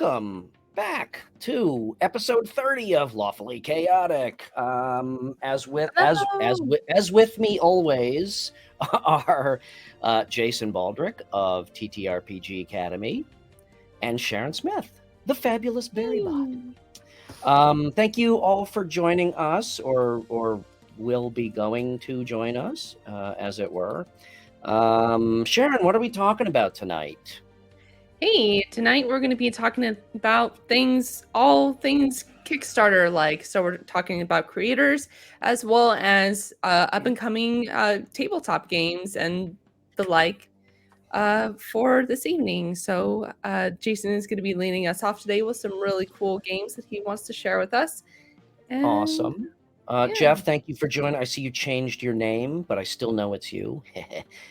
welcome back to episode 30 of Lawfully Chaotic. As with me always are Jason Baldrick of TTRPG Academy and Sharon Smith, the fabulous Berrybot. Thank you all for joining us, or will be going to join us, as it were. Sharon, what are we talking about tonight? Hey, tonight we're going to be talking about all things Kickstarter like. So we're talking about creators as well as up and coming tabletop games and the like for this evening. So Jason is going to be leading us off today with some really cool games that he wants to share with us. And, Awesome. yeah. Jeff, thank you for joining. I see you changed your name, but I still know it's you.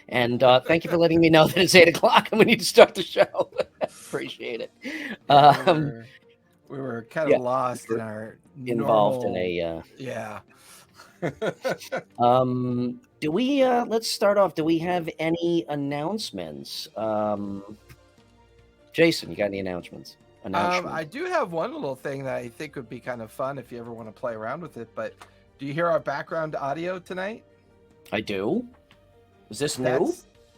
And thank you for letting me know that it's 8 o'clock and we need to start the show. Appreciate it. We were kind of lost in our involved normal... in a yeah. Do we let's start off. Do we have any announcements? Jason, you got any announcements? I do have one little thing that I think would be kind of fun if you ever want to play around with it. But do you hear our background audio tonight? I do. Is this new?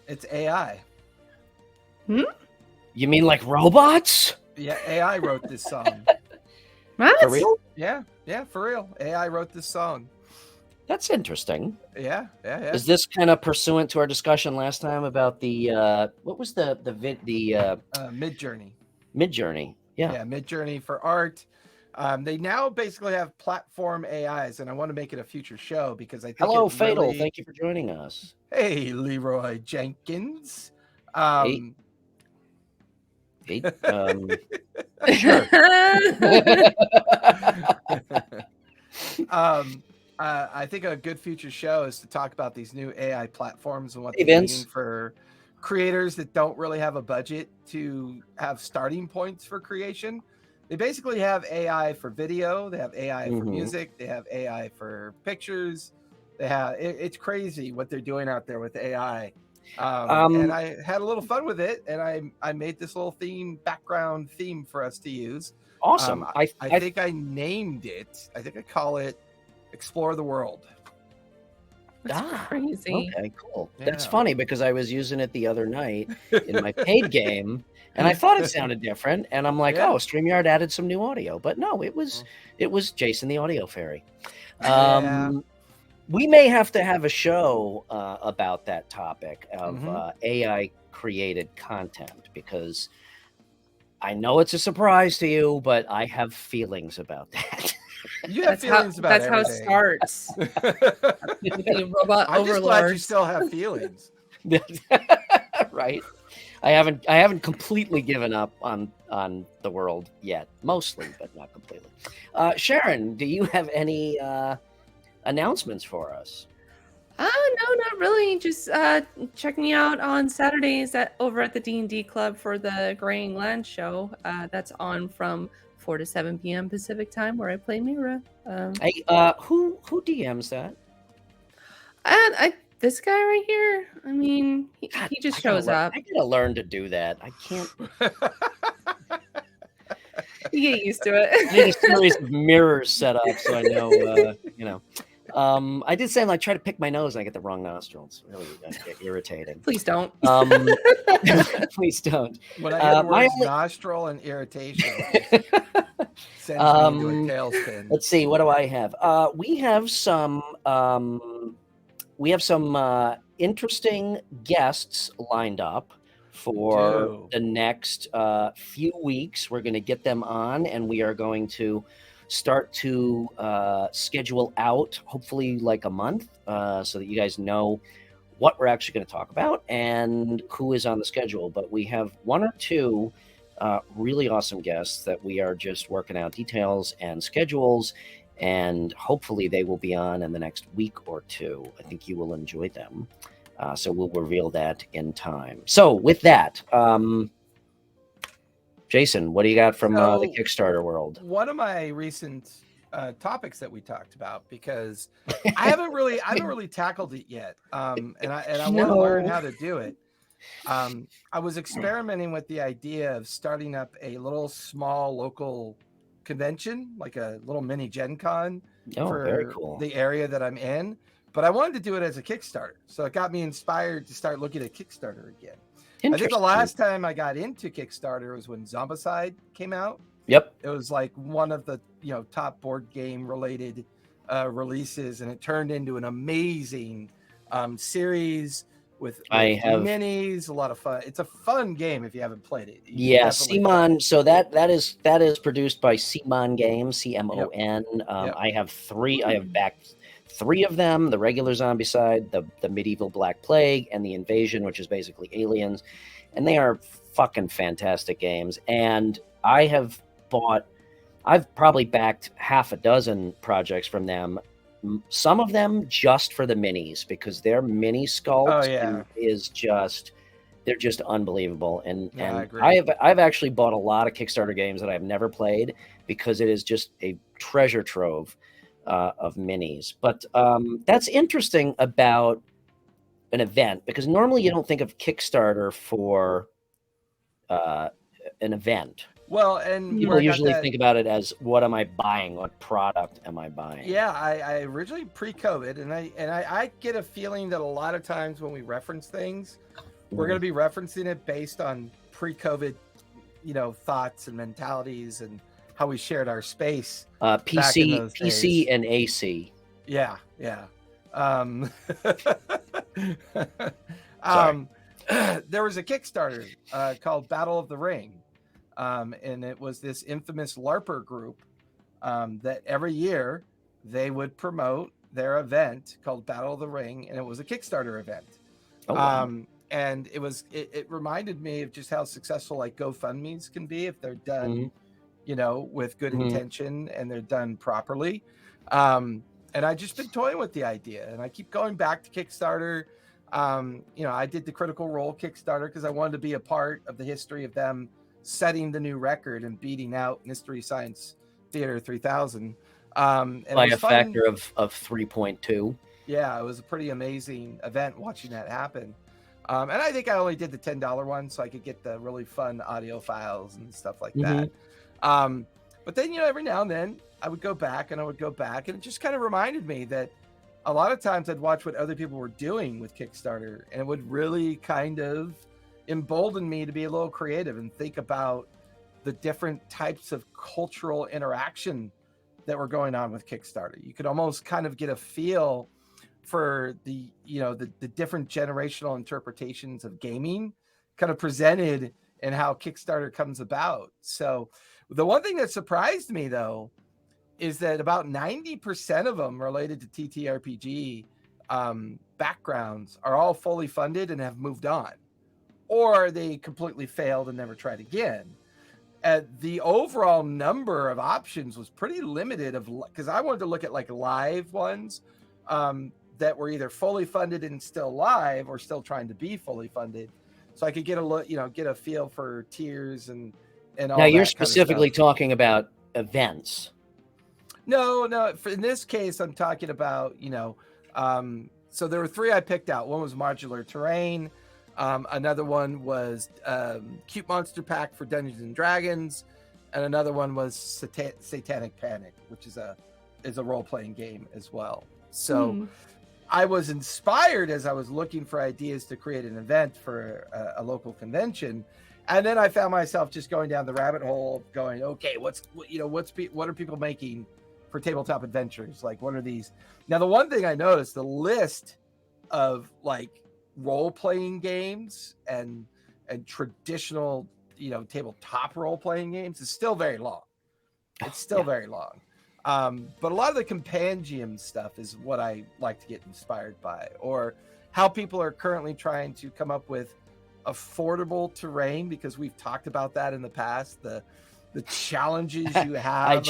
It's AI. You mean like robots? Yeah, AI wrote this song. What? For real? Yeah, for real. AI wrote this song. That's interesting. Yeah. Is this kind of pursuant to our discussion last time about the what was the Midjourney? Midjourney. Yeah, Midjourney for art. They now basically have platform AIs, and I want to make it a future show because I think. Hello, Fatal. Thank you for joining us. Hey, Leroy Jenkins. Hey, sure. I think a good future show is to talk about these new AI platforms and what they mean for creators that don't really have a budget to have starting points for creation. They basically have AI for video, they have AI for music, they have AI for pictures. They have it's crazy what they're doing out there with AI. And I had a little fun with it, and I made this little background theme for us to use. Awesome. I think I named it. I think I call it Explore the World. That's crazy. Okay, cool. Yeah. That's funny because I was using it the other night in my paid game, and I thought it sounded different. And I'm like, oh, StreamYard added some new audio, but no, it was Jason the Audio Fairy. We may have to have a show about that topic of AI created content, because I know it's a surprise to you, but I have feelings about that. You have feelings about that's everything. how it starts. Robot I'm just glad you overlord. still have feelings. Right. I haven't completely given up on the world yet. Mostly, but not completely. Sharon, do you have any announcements for us? No, not really. Just check me out on Saturdays over at the D&D Club for the Graying Land show. That's on from 4 to 7 p.m. Pacific time, where I play Mira. Hey, who DMs that? This guy right here. I mean, he just shows up. I gotta learn to do that. I can't. You get used to it. I need a series of mirrors set up so I know. I did say, like, try to pick my nose and I get the wrong nostril. It's really get irritating. Please don't. Please don't. When I hear the words nostril and irritation, sends me into a tailspin. Let's see. What do I have? We have some interesting guests lined up for the next few weeks. We're going to get them on, and we are going to start to schedule out, hopefully like a month, so that you guys know what we're actually going to talk about and who is on the schedule. But we have one or two really awesome guests that we are just working out details and schedules, and hopefully they will be on in the next week or two. I think you will enjoy them. So we'll reveal that in time. So with that, Jason, what do you got from the Kickstarter world? One of my recent topics that we talked about, because I haven't really tackled it yet, and I want to learn how to do it. I was experimenting with the idea of starting up a little small local convention, like a little mini Gen Con very for cool. the area that I'm in. But I wanted to do it as a Kickstarter. So it got me inspired to start looking at Kickstarter again. I think the last time I got into Kickstarter was when Zombicide came out. Yep. It was like one of the top board game related releases, and it turned into an amazing series with minis. A lot of fun. It's a fun game if you haven't played it. Simon. So that is produced by Simon Games, CMON. Yep. I have 3. I have backed 3 of them: the regular Zombicide, the medieval Black Plague, and the Invasion, which is basically aliens. And they are fucking fantastic games. And I've probably backed half a dozen projects from them. Some of them just for the minis, because their mini sculpt they're just unbelievable. And I've actually bought a lot of Kickstarter games that I've never played, because it is just a treasure trove of minis. But that's interesting about an event, because normally you don't think of Kickstarter for an event. Well, and people usually think about it as, what am I buying? What product am I buying? Yeah, I originally pre-COVID, and I get a feeling that a lot of times when we reference things, we're going to be referencing it based on pre-COVID, thoughts and mentalities and how we shared our space. PC and AC. Yeah. There was a Kickstarter called Battle of the Ring. And it was this infamous LARPer group that every year they would promote their event called Battle of the Ring, and it was a Kickstarter event. Oh, wow. And it reminded me of just how successful like GoFundMe's can be if they're done, with good intention and they're done properly. And I just been toying with the idea, and I keep going back to Kickstarter. I did the Critical Role Kickstarter because I wanted to be a part of the history of them setting the new record and beating out Mystery Science Theater 3000 and by a factor of 3.2. Yeah, it was a pretty amazing event watching that happen. And I think I only did the $10 one so I could get the really fun audio files and stuff like that. But then every now and then I would go back and it just kind of reminded me that a lot of times I'd watch what other people were doing with Kickstarter, and it would really kind of emboldened me to be a little creative and think about the different types of cultural interaction that were going on with Kickstarter. You could almost kind of get a feel for the different generational interpretations of gaming kind of presented and how Kickstarter comes about. So the one thing that surprised me though is that about 90% of them related to TTRPG backgrounds are all fully funded and have moved on, or they completely failed and never tried again. The overall number of options was pretty limited, because I wanted to look at like live ones that were either fully funded and still live or still trying to be fully funded, so I could get a feel for tiers and all. Now you're specifically talking about events. No. In this case, I'm talking about so there were 3 I picked out. One was Modular Terrain. Another one was Cute Monster Pack for Dungeons and Dragons, and another one was Satanic Panic, which is a role-playing game as well. So I was inspired as I was looking for ideas to create an event for a local convention, and then I found myself just going down the rabbit hole, going, okay, what are people making for tabletop adventures? Like, what are these? Now, the one thing I noticed, the list of like role-playing games and traditional tabletop role-playing games is still very long. It's still very long, but a lot of the compendium stuff is what I like to get inspired by, or how people are currently trying to come up with affordable terrain, because we've talked about that in the past, the challenges you have.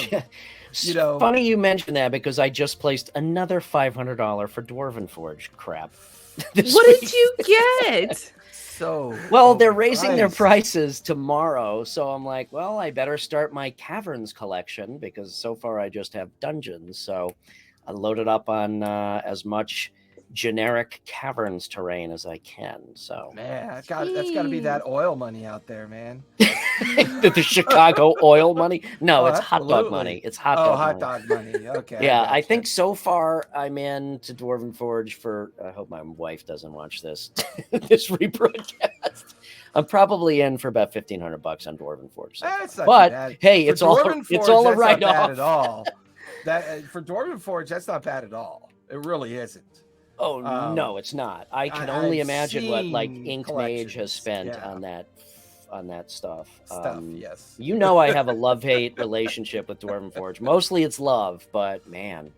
Funny you mention that, because I just placed another $500 for Dwarven Forge crap. What did you get? They're raising their prices tomorrow, so I'm like, well, I better start my Caverns collection, because so far I just have dungeons. So I loaded up on as much generic caverns terrain as I can. So man, that's got to be that oil money out there, man. the Chicago oil money? No, it's hot dog money. It's hot dog money. Okay. Yeah, I think so far I'm in to Dwarven Forge for. I hope my wife doesn't watch this this rebroadcast. I'm probably in for about $1,500 on Dwarven Forge. So that's not but too bad. hey, For it's all a write off at all. That for Dwarven Forge, that's not bad at all. It really isn't. Oh no, it's not. I can only imagine what like Ink Mage has spent on that stuff. Yes. You know, I have a love-hate relationship with Dwarven Forge. Mostly it's love, but man.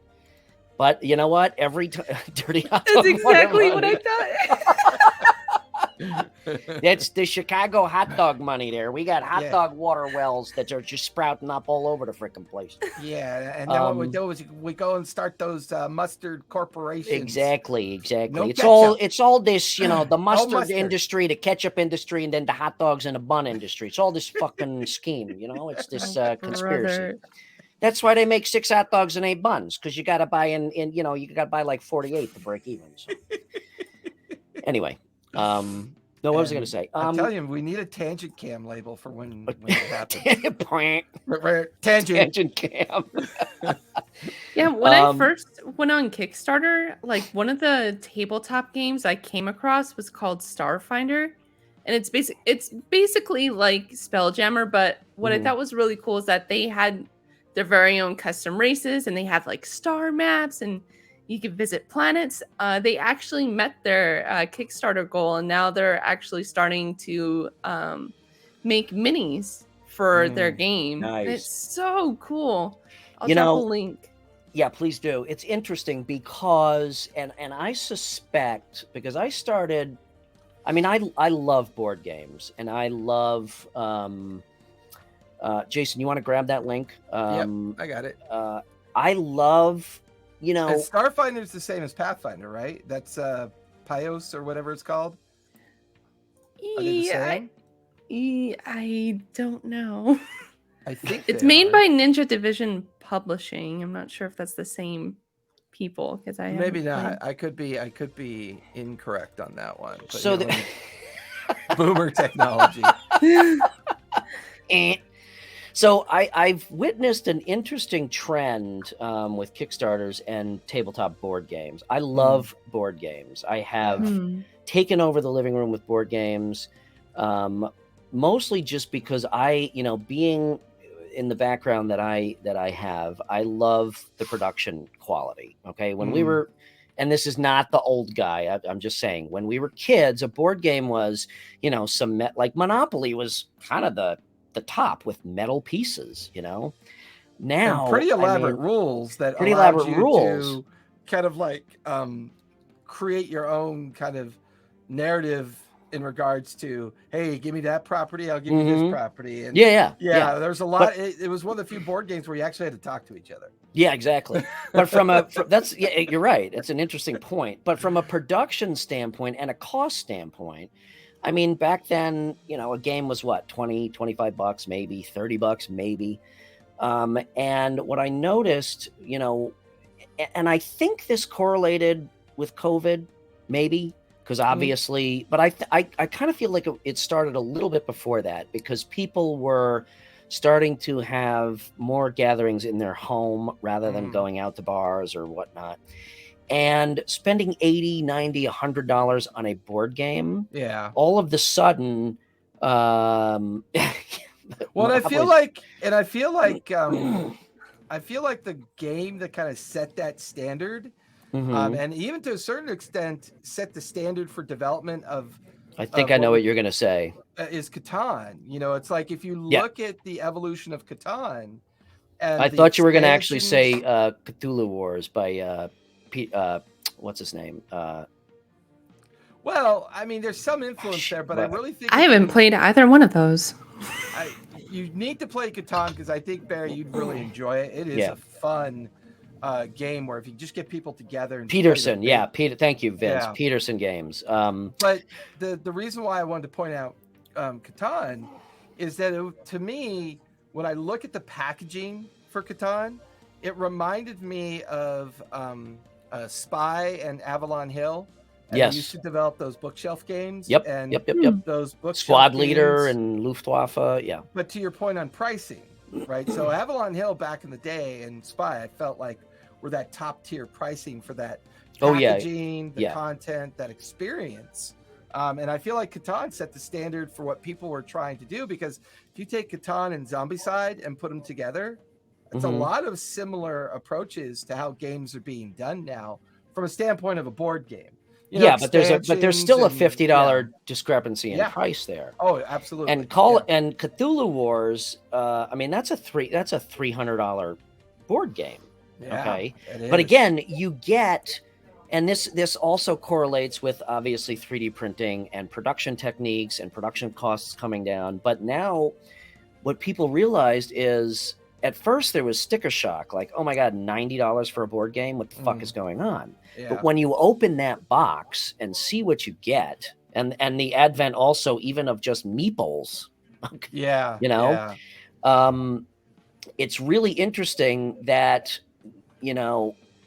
But you know what? Every time dirty hot dog. That's exactly what I thought. It's the Chicago hot dog money there. We got hot dog water wells that are just sprouting up all over the freaking place. Yeah, and then what we do is we go and start those mustard corporations. Exactly. No It's all this, the mustard industry, the ketchup industry, and then the hot dogs and the bun industry. It's all this fucking scheme, It's this conspiracy. Brother. That's why they make 6 hot dogs and 8 buns, because you got to buy you got to buy like 48 to break even. So. Anyway. What was I going to say? I'm telling you, we need a tangent cam label for when it happens. Tangent cam. Yeah, when I first went on Kickstarter, like one of the tabletop games I came across was called Starfinder, and it's basically like Spelljammer, but what I thought was really cool is that they had their very own custom races, and they have like star maps, and you can visit planets. They actually met their Kickstarter goal, and now they're actually starting to make minis for their game. Nice. It's so cool. I'll drop a link. Yeah, please do. It's interesting because, and I suspect, because I started, I love board games, and I love, Jason, you want to grab that link? Yep, I got it. I love... And Starfinder is the same as Pathfinder, right? That's Pios or whatever it's called. Are they the same? I don't know. I think it's made by Ninja Division Publishing. I'm not sure if that's the same people because maybe not. I could be incorrect on that one. But so boomer technology. So I've witnessed an interesting trend with Kickstarters and tabletop board games. I love board games. I have taken over the living room with board games, mostly just because being in the background that I have, I love the production quality. Okay, when we were, and this is not the old guy. I'm just saying, when we were kids, a board game was, like Monopoly was kind of the top with metal pieces, Now, and pretty elaborate rules that allowed you to kind of like create your own kind of narrative in regards to, hey, give me that property, I'll give you this property. And yeah. There's a lot. It was one of the few board games where you actually had to talk to each other. Yeah, exactly. But you're right. It's an interesting point. But from a production standpoint and a cost standpoint, back then, a game was what, $20, $25, maybe $30, maybe. And what I noticed, and I think this correlated with COVID, maybe, because obviously, but I kind of feel like it started a little bit before that, because people were starting to have more gatherings in their home rather than going out to bars or whatnot. And spending $80, $90, $100 on a board game, all of the sudden, well, I feel like the game that kind of set that standard, and even to a certain extent set the standard for development of. I think I know what you're going to say. Is Catan? It's like if you look at the evolution of Catan, and I thought you were going to actually say Cthulhu Wars by. What's his name? Well, there's some influence there, but I really think I haven't played either one of those. You need to play Catan because I think, Barry, you'd really enjoy it. It is a fun game where if you just get people together and Peterson, thank you, Vince. Peterson games. But the reason why I wanted to point out Catan is that to me, when I look at the packaging for Catan, it reminded me of Spy and Avalon Hill. And Yes. they used to develop those bookshelf games. Yep. And Yep. those bookshelf Squad Leader games, and Luftwaffe. Yeah. But to your point on pricing, right? So Avalon Hill back in the day and Spy, I felt like were that top tier pricing for that packaging, the content, that experience. And I feel like Catan set the standard for what people were trying to do, because if you take Catan and Zombicide and put them together, it's a lot of similar approaches to how games are being done now from a standpoint of a board game. But there's still a $50 discrepancy in price there. Oh, absolutely. And and Cthulhu Wars, I mean, that's a $300 board game. Yeah, okay, but again, you get, and this also correlates with obviously 3D printing and production techniques and production costs coming down. But now, what people realized is, at first there was sticker shock, like, oh my God, $90 for a board game? What the fuck is going on? Yeah. But when you open that box and see what you get, and the advent also even of just meeples, it's really interesting that,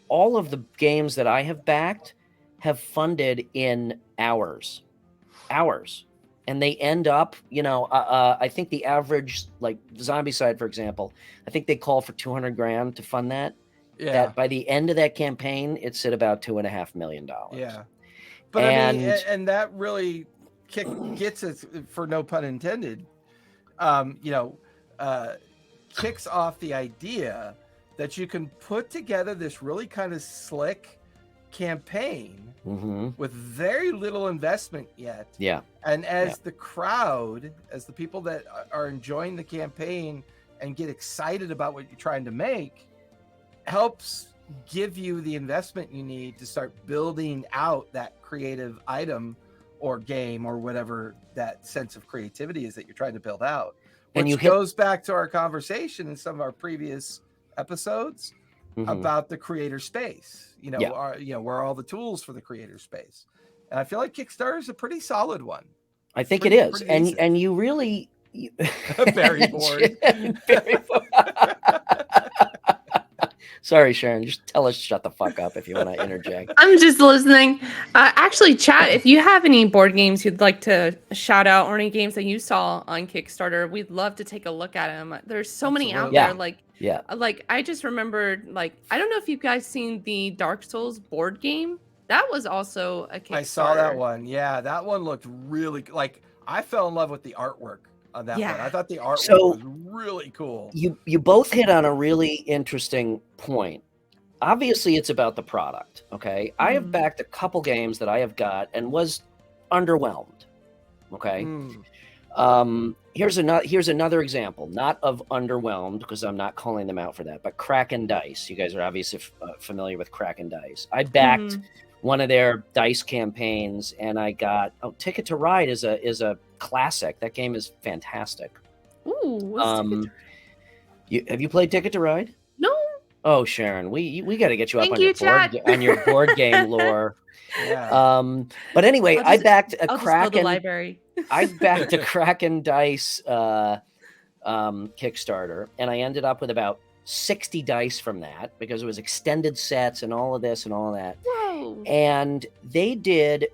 all of the games that I have backed have funded in hours. And they end up, I think the average, like Zombicide, for example, I think they call for $200,000 to fund that. Yeah. That by the end of that campaign, it's at about $2.5 million. Yeah. But I mean, and that really gets us, for no pun intended, kicks off the idea that you can put together this really kind of slick campaign with very little investment yet. Yeah. And as the crowd, as the people that are enjoying the campaign and get excited about what you're trying to make, helps give you the investment you need to start building out that creative item or game or whatever that sense of creativity is that you're trying to build out. Which goes back to our conversation in some of our previous episodes about the creator space, where all the tools for the creator space. And I feel like Kickstarter is a pretty solid one. I think it is. And you really very bored. Very bored. Sorry, Sharon. Just tell us shut the fuck up if you want to interject. I'm just listening. Actually, chat, if you have any board games you'd like to shout out or any games that you saw on Kickstarter, we'd love to take a look at them. There's so many out there. Like I just remembered, I don't know if you guys seen the Dark Souls board game. That was also a Kickstarter. I saw that one. Yeah, that one looked really I fell in love with the artwork on that one. I thought the artwork was really cool. You both hit on a really interesting point. Obviously, it's about the product. Okay, I have backed a couple games that I have got and was underwhelmed. Okay, here's another example, not of underwhelmed, because I'm not calling them out for that, but Kraken Dice. You guys are obviously familiar with Kraken Dice. I backed one of their dice campaigns, and I got Ticket to Ride is a classic. That game is fantastic. Ooh, have you played Ticket to Ride? No. Oh, Sharon, we got to get you up on your board game lore. Yeah. But anyway, I backed a Kraken library. I backed a Kraken Dice Kickstarter, and I ended up with about 60 dice from that, because it was extended sets and all of this and all of that. Whoa. And they did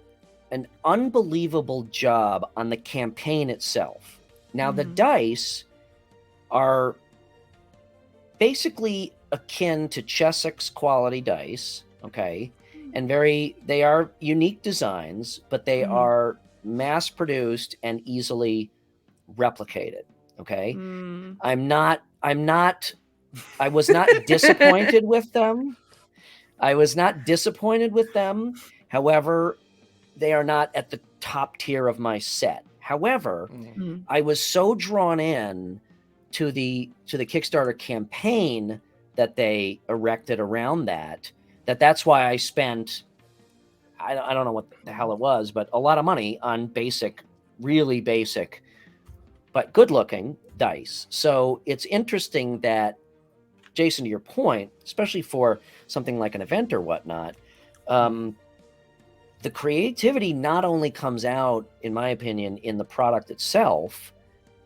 an unbelievable job on the campaign itself. Now, the dice are basically akin to Chessex quality dice, okay? And they are unique designs, but they are mass-produced and easily replicated, okay? I was not disappointed with them. However, they are not at the top tier of my set. However, I was so drawn in to the Kickstarter campaign that they erected around that's why I spent, I don't know what the hell it was, but a lot of money on really basic, but good looking dice. So it's interesting that, Jason, to your point, especially for something like an event or whatnot, the creativity not only comes out, in my opinion, in the product itself,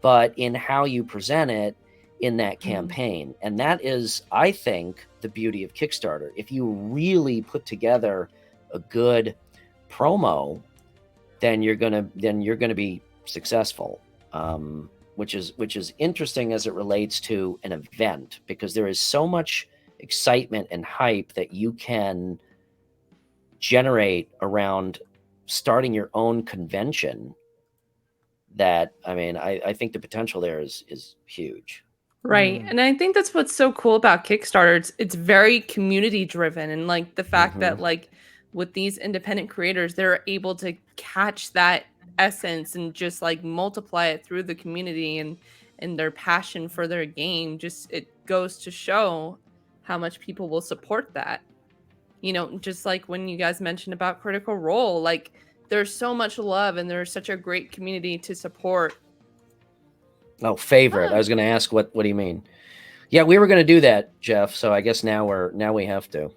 but in how you present it in that campaign. And that is, I think, the beauty of Kickstarter. If you really put together a good promo, then you're gonna be successful. Which is interesting as it relates to an event, because there is so much excitement and hype that you can generate around starting your own convention, that I think the potential there is huge. Right. And I think that's what's so cool about Kickstarter. It's very community driven, and like the fact that like with these independent creators, they're able to catch that essence and just like multiply it through the community, and their passion for their game. Just, it goes to show how much people will support that. You know, just like when you guys mentioned about Critical Role, like there's so much love and there's such a great community to support. Oh, favorite. I was going to ask, what do you mean? Yeah, we were going to do that, Jeff. So I guess now we have to.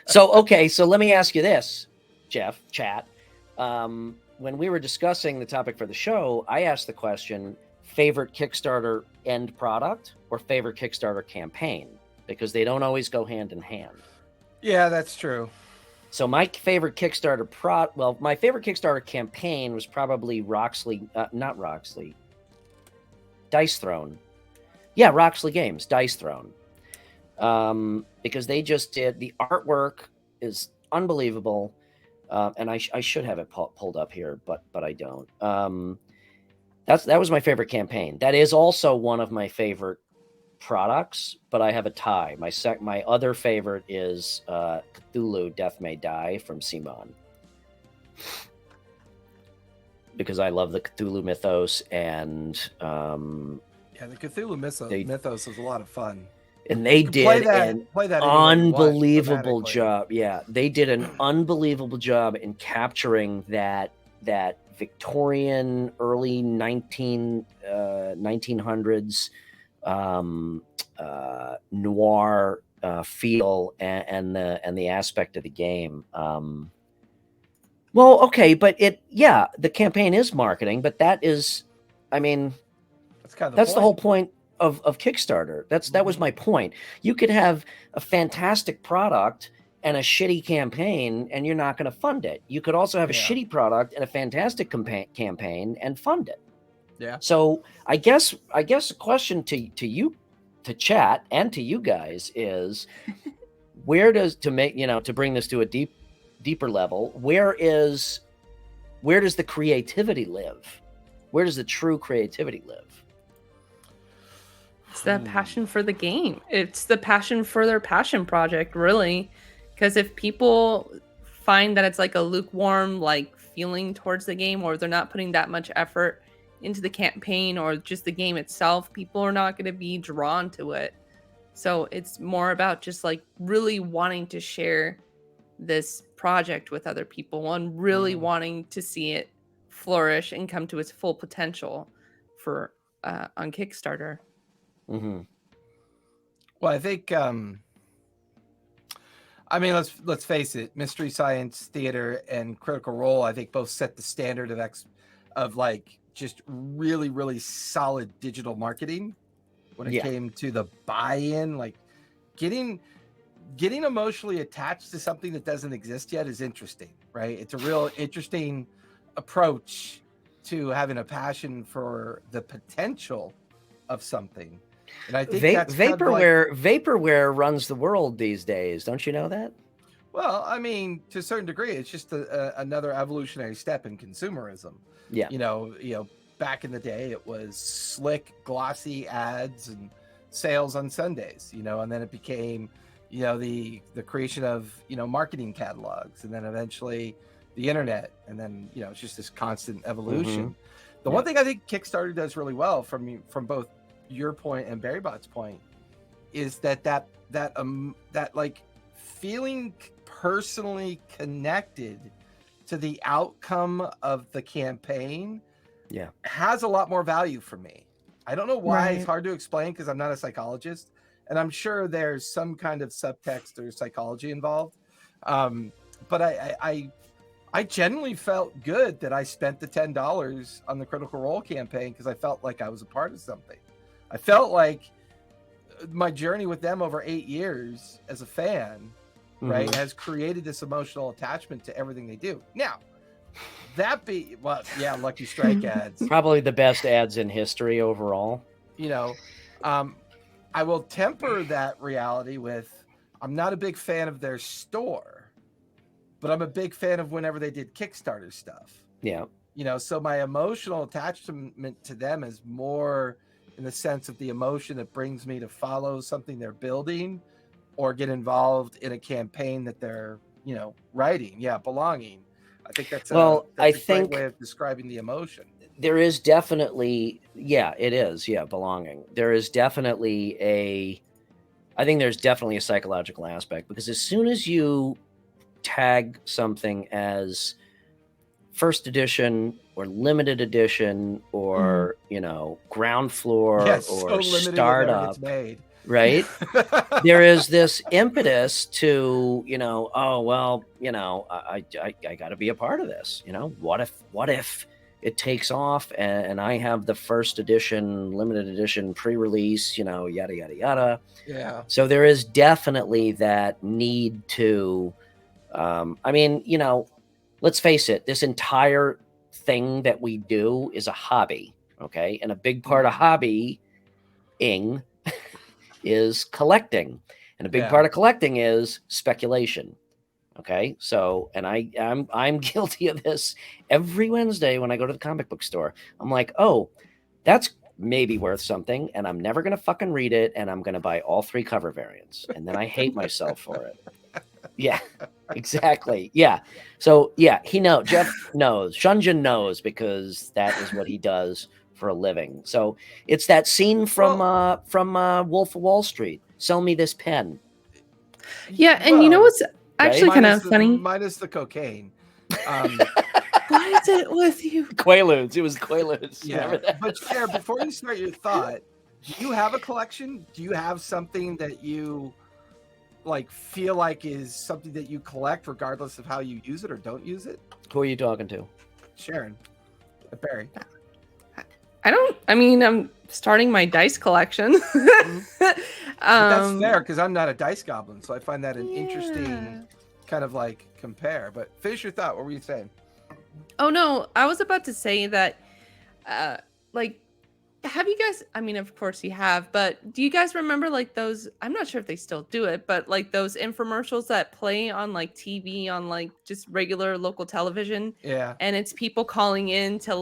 So, okay. So let me ask you this, Jeff, chat. When we were discussing the topic for the show, I asked the question, favorite Kickstarter end product or favorite Kickstarter campaign, because they don't always go hand in hand. Yeah, that's true. So my favorite Kickstarter my favorite Kickstarter campaign was probably not Roxley, Dice Throne. Yeah, Roxley Games, Dice Throne. Because they just did, the artwork is unbelievable. And I should have it pulled up here, but I don't. That was my favorite campaign. That is also one of my favorite products, but I have a tie. My other favorite is Cthulhu Death May Die from Simon, because I love the Cthulhu mythos, and the Cthulhu mythos is a lot of fun. And they did an unbelievable job. Yeah, they did an unbelievable job in capturing that Victorian early 1900s noir feel and the aspect of the game. Well, okay, but the campaign is marketing, but that is, that's the whole point of Kickstarter. That was my point. You could have a fantastic product and a shitty campaign, and you're not going to fund it. You could also have a shitty product and a fantastic campaign and fund it. Yeah. So I guess a question to you, to chat, and to you guys is, to bring this to a deeper level, where does the creativity live? Where does the true creativity live? It's the passion for the game. It's the passion for their passion project, really. Because if people find that it's like a lukewarm feeling towards the game, or they're not putting that much effort into the campaign or just the game itself, people are not going to be drawn to it. So it's more about just really wanting to share this project with other people and really wanting to see it flourish and come to its full potential for on Kickstarter. Mm-hmm. Well, I think let's face it, Mystery Science Theater and Critical Role, I think, both set the standard of just really, really solid digital marketing when it came to the buy-in. Getting emotionally attached to something that doesn't exist yet is interesting, right? It's a real interesting approach to having a passion for the potential of something. And I think that's vaporware runs the world these days. Don't you know that? Well, to a certain degree, it's just another evolutionary step in consumerism. Yeah. Back in the day, it was slick, glossy ads and sales on Sundays, and then it became, the creation of, marketing catalogs, and then eventually the internet. And then, it's just this constant evolution. Mm-hmm. The one thing I think Kickstarter does really well from both your point and Barrybot's point is that feeling personally connected to the outcome of the campaign has a lot more value for me. I don't know why. It's hard to explain because I'm not a psychologist, and I'm sure there's some kind of subtext or psychology involved. But I I genuinely felt good that I spent the $10 on the Critical Role campaign because I felt like I was a part of something. I felt like my journey with them over 8 years as a fan, right, has created this emotional attachment to everything they do. Now, Lucky Strike ads. Probably the best ads in history overall. You know, I will temper that reality with, I'm not a big fan of their store, but I'm a big fan of whenever they did Kickstarter stuff. Yeah. You know, so my emotional attachment to them is more in the sense of the emotion it brings me to follow something they're building or get involved in a campaign that they're, writing. Yeah, belonging. I think that's a great way of describing the emotion. There is definitely, it is. Yeah, belonging. There is definitely I think there's definitely a psychological aspect, because as soon as you tag something as first edition or limited edition or, ground floor or startup, right? There is this impetus to, I got to be a part of this. What if it takes off and I have the first edition, limited edition pre-release, yada, yada, yada. Yeah. So there is definitely that need to, let's face it, this entire thing that we do is a hobby. Okay. And a big part of hobbying is collecting. And a big part of collecting is speculation. Okay. So, and I'm guilty of this every Wednesday when I go to the comic book store. I'm like, oh, that's maybe worth something, and I'm never going to fucking read it, and I'm going to buy all 3 cover variants. And then I hate myself for it. Yeah, exactly. Yeah. So yeah, Jeff knows, Shunjin knows, because that is what he does for a living. So it's that scene from Wolf of Wall Street. Sell me this pen. Yeah. And you know what's actually kind of funny? Minus the cocaine. What is it with you? Quaaludes. It was Quaaludes. Yeah. But Cher, before you start your thought, do you have a collection? Do you have something that you feel like is something that you collect regardless of how you use it or don't use it? Who are you talking to? Sharon. Barry. I'm starting my dice collection. But that's fair, because I'm not a dice goblin, so I find that an interesting kind of compare. But finish your thought. What were you saying? Oh no, I was about to say that have you guys, of course you have, but do you guys remember those, I'm not sure if they still do it, but those infomercials that play on TV on just regular local television? Yeah. And it's people calling in to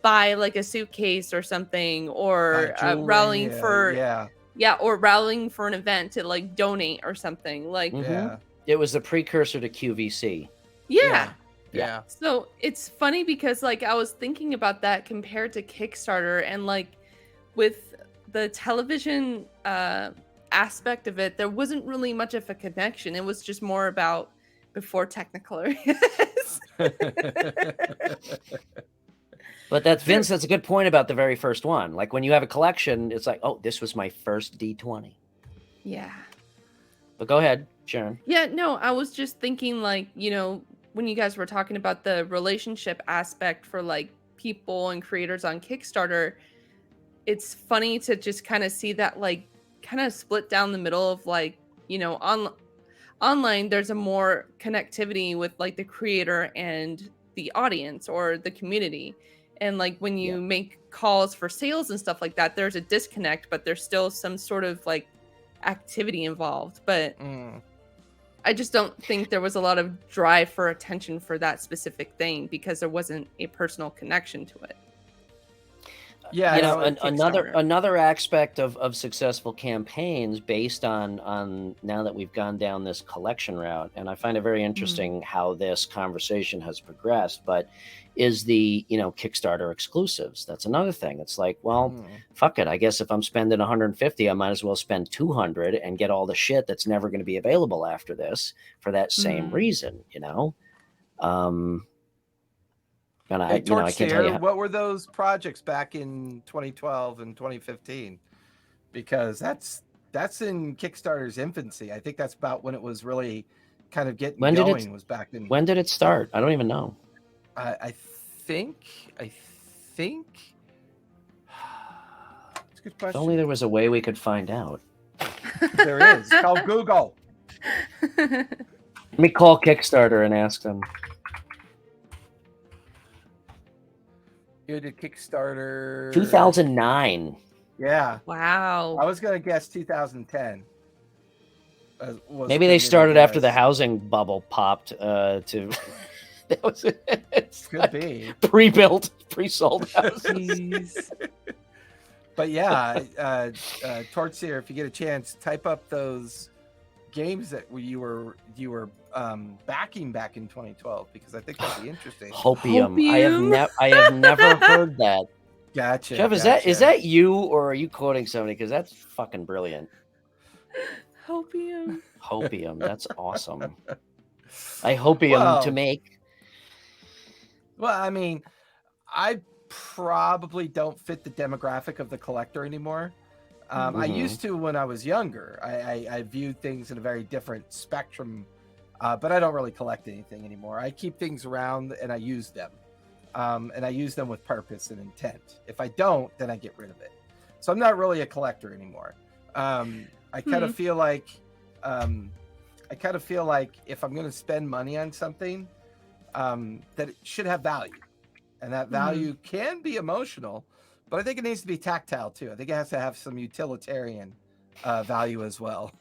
buy a suitcase or something, or rallying for or rallying for an event to donate or something Yeah. It was the precursor to QVC. Yeah. Yeah. So it's funny because I was thinking about that compared to Kickstarter, and with the television aspect of it, there wasn't really much of a connection. It was just more about before Technicolor. But that's Vince. That's a good point about the very first one. When you have a collection, it's oh, this was my first D20. Yeah. But go ahead, Sharon. Yeah, no, I was just thinking when you guys were talking about the relationship aspect for people and creators on Kickstarter, it's funny to just kind of see that kind of split down the middle of online there's a more connectivity with the creator and the audience or the community, and when you make calls for sales and stuff like that, there's a disconnect, but there's still some sort of activity involved. But I just don't think there was a lot of drive for attention for that specific thing because there wasn't a personal connection to it. Yeah, another aspect of successful campaigns based on now that we've gone down this collection route, and I find it very interesting how this conversation has progressed, but is the Kickstarter exclusives. That's another thing. It's fuck it, I guess if I'm spending 150, I might as well spend 200 and get all the shit that's never going to be available after this for that same reason. And I can't tell you what were those projects back in 2012 and 2015, because that's in Kickstarter's infancy. I think that's about when it was really kind of getting When did going was back in. When did it start? I don't even know. I think. That's a good If question. only there was a way we could find out. There is. Call Google. Let me call Kickstarter and ask them. You did Kickstarter. 2009. Yeah. Wow. I was gonna guess 2010. Maybe they started after the housing bubble popped. That was it. Could be Pre-built, pre-sold houses. But yeah, Tortseer, if you get a chance, type up those games that you were backing back in 2012, because I think that'd be interesting. Hopium. I have never heard that. Gotcha. Jeff, is that you, or are you quoting somebody? Because that's fucking brilliant. Hopium. That's awesome. I hopium to make. Well, I mean, I probably don't fit the demographic of the collector anymore. I used to when I was younger. I viewed things in a very different spectrum, but I don't really collect anything anymore. I keep things around and I use them. And I use them with purpose and intent. If I don't, then I get rid of it. So I'm not really a collector anymore. I kind of feel like if I'm going to spend money on something, that it should have value, and that value can be emotional, but I think it needs to be tactile too. I think it has to have some utilitarian value as well.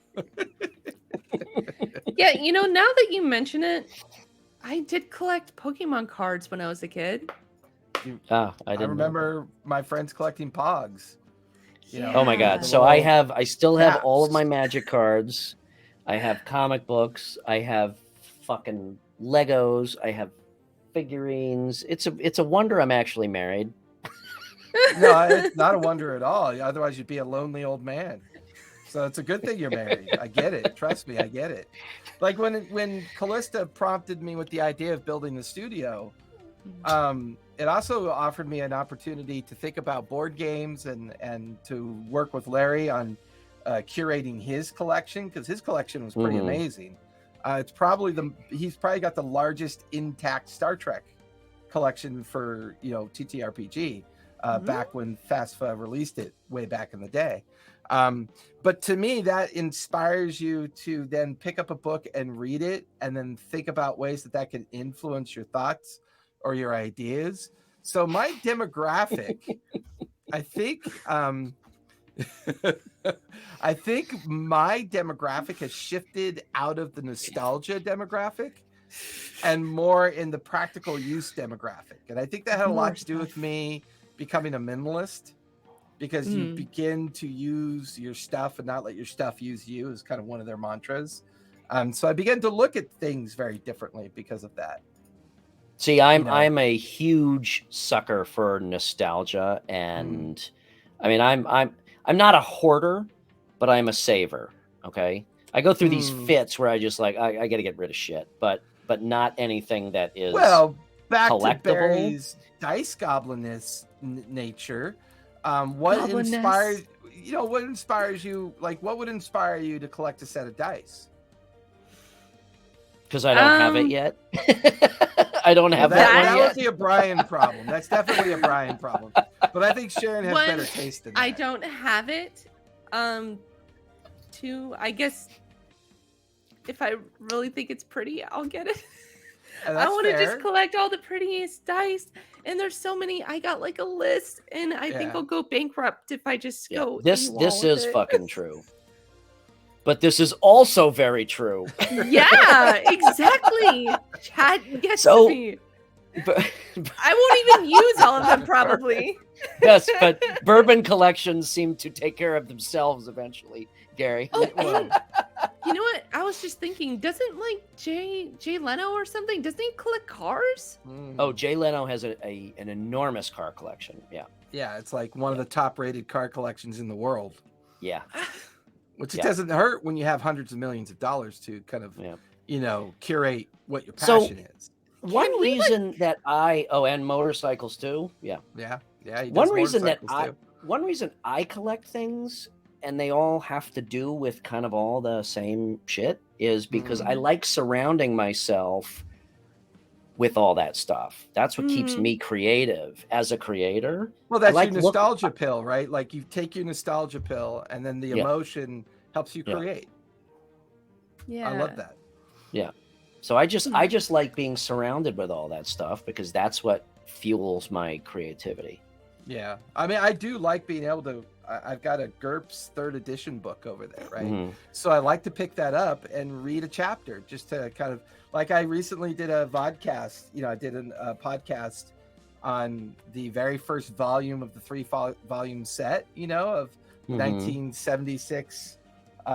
Yeah, now that you mention it, I did collect Pokemon cards when I was a kid. I remember my friends collecting Pogs. Oh my God. So I still have all of my Magic cards. I have comic books. I have fucking Legos. I have figurines. It's a wonder I'm actually married. No, it's not a wonder at all. Otherwise you'd be a lonely old man. So it's a good thing you're married. I get it. Trust me, I get it. Like when Callista prompted me with the idea of building the studio, it also offered me an opportunity to think about board games and to work with Larry on curating his collection, because his collection was pretty amazing. He's probably got the largest intact Star Trek collection for TTRPG back when FASFA released it way back in the day. But to me, that inspires you to then pick up a book and read it, and then think about ways that can influence your thoughts or your ideas. So my demographic, I think my demographic has shifted out of the nostalgia demographic and more in the practical use demographic. And I think that had a lot to do with me becoming a minimalist, because you begin to use your stuff and not let your stuff use you, is kind of one of their mantras. So I began to look at things very differently because of that. See, I'm a huge sucker for nostalgia, and I mean, I'm not a hoarder, but I'm a saver. Okay, I go through these fits where I just I got to get rid of shit, but not anything that is back collectible. To Barry's dice goblinness nature. What inspires you? Like, what would inspire you to collect a set of dice? Because I don't have it yet. I don't have that one That yet. would be a Brian problem. That's definitely a Brian problem. But I think Sharon has better taste than that. I don't have it. Two, I guess if I really think it's pretty, I'll get it. I want to just collect all the prettiest dice, and there's so many. I got like a list, and I think I'll go bankrupt if I just go. This is fucking true. But this is also very true. Yeah, exactly. Chad gets me. But, I won't even use all of them, probably. Yes, but bourbon collections seem to take care of themselves eventually, Gary. Oh, and you know what? I was just thinking, doesn't Jay Leno or something, doesn't he collect cars? Oh, Jay Leno has an enormous car collection. Yeah. Yeah, it's like one of the top rated car collections in the world. Yeah. Which it doesn't hurt when you have hundreds of millions of dollars to kind of, curate what your passion is. One reason that and motorcycles too. Yeah. Yeah. Yeah. One reason I collect things, and they all have to do with kind of all the same shit, is because I like surrounding myself with all that stuff. That's what keeps me creative as a creator. Well, that's your nostalgia pill, right? Like you take your nostalgia pill and then the emotion helps you create. Yeah. I love that. Yeah. So I just like being surrounded with all that stuff because that's what fuels my creativity. Yeah. I mean, I do like being able to, I've got a GURPS 3rd edition book over there, right? So I like to pick that up and read a chapter just to kind of, like I recently did a vodcast, I did a podcast on the very first volume of the 3-volume set, of 1976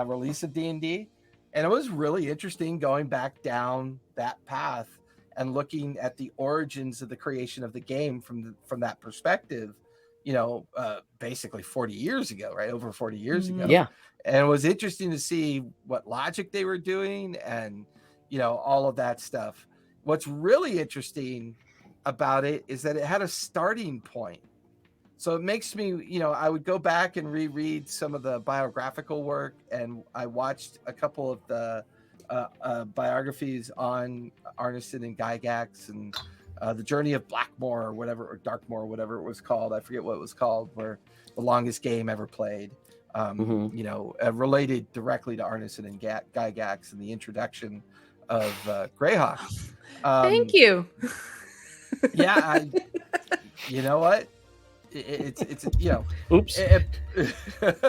release of D&D. And it was really interesting going back down that path and looking at the origins of the creation of the game from that perspective, basically 40 years ago, right? Over 40 years ago. Yeah. And it was interesting to see what logic they were doing and, all of that stuff. What's really interesting about it is that it had a starting point. So it makes me, I would go back and reread some of the biographical work, and I watched a couple of the biographies on Arneson and Gygax and the Journey of Blackmore or whatever, or Darkmore, whatever it was called. I forget what it was called, where the longest game ever played, related directly to Arneson and Gygax and the introduction of Greyhawk. Thank you. Yeah. You know what? It's oops.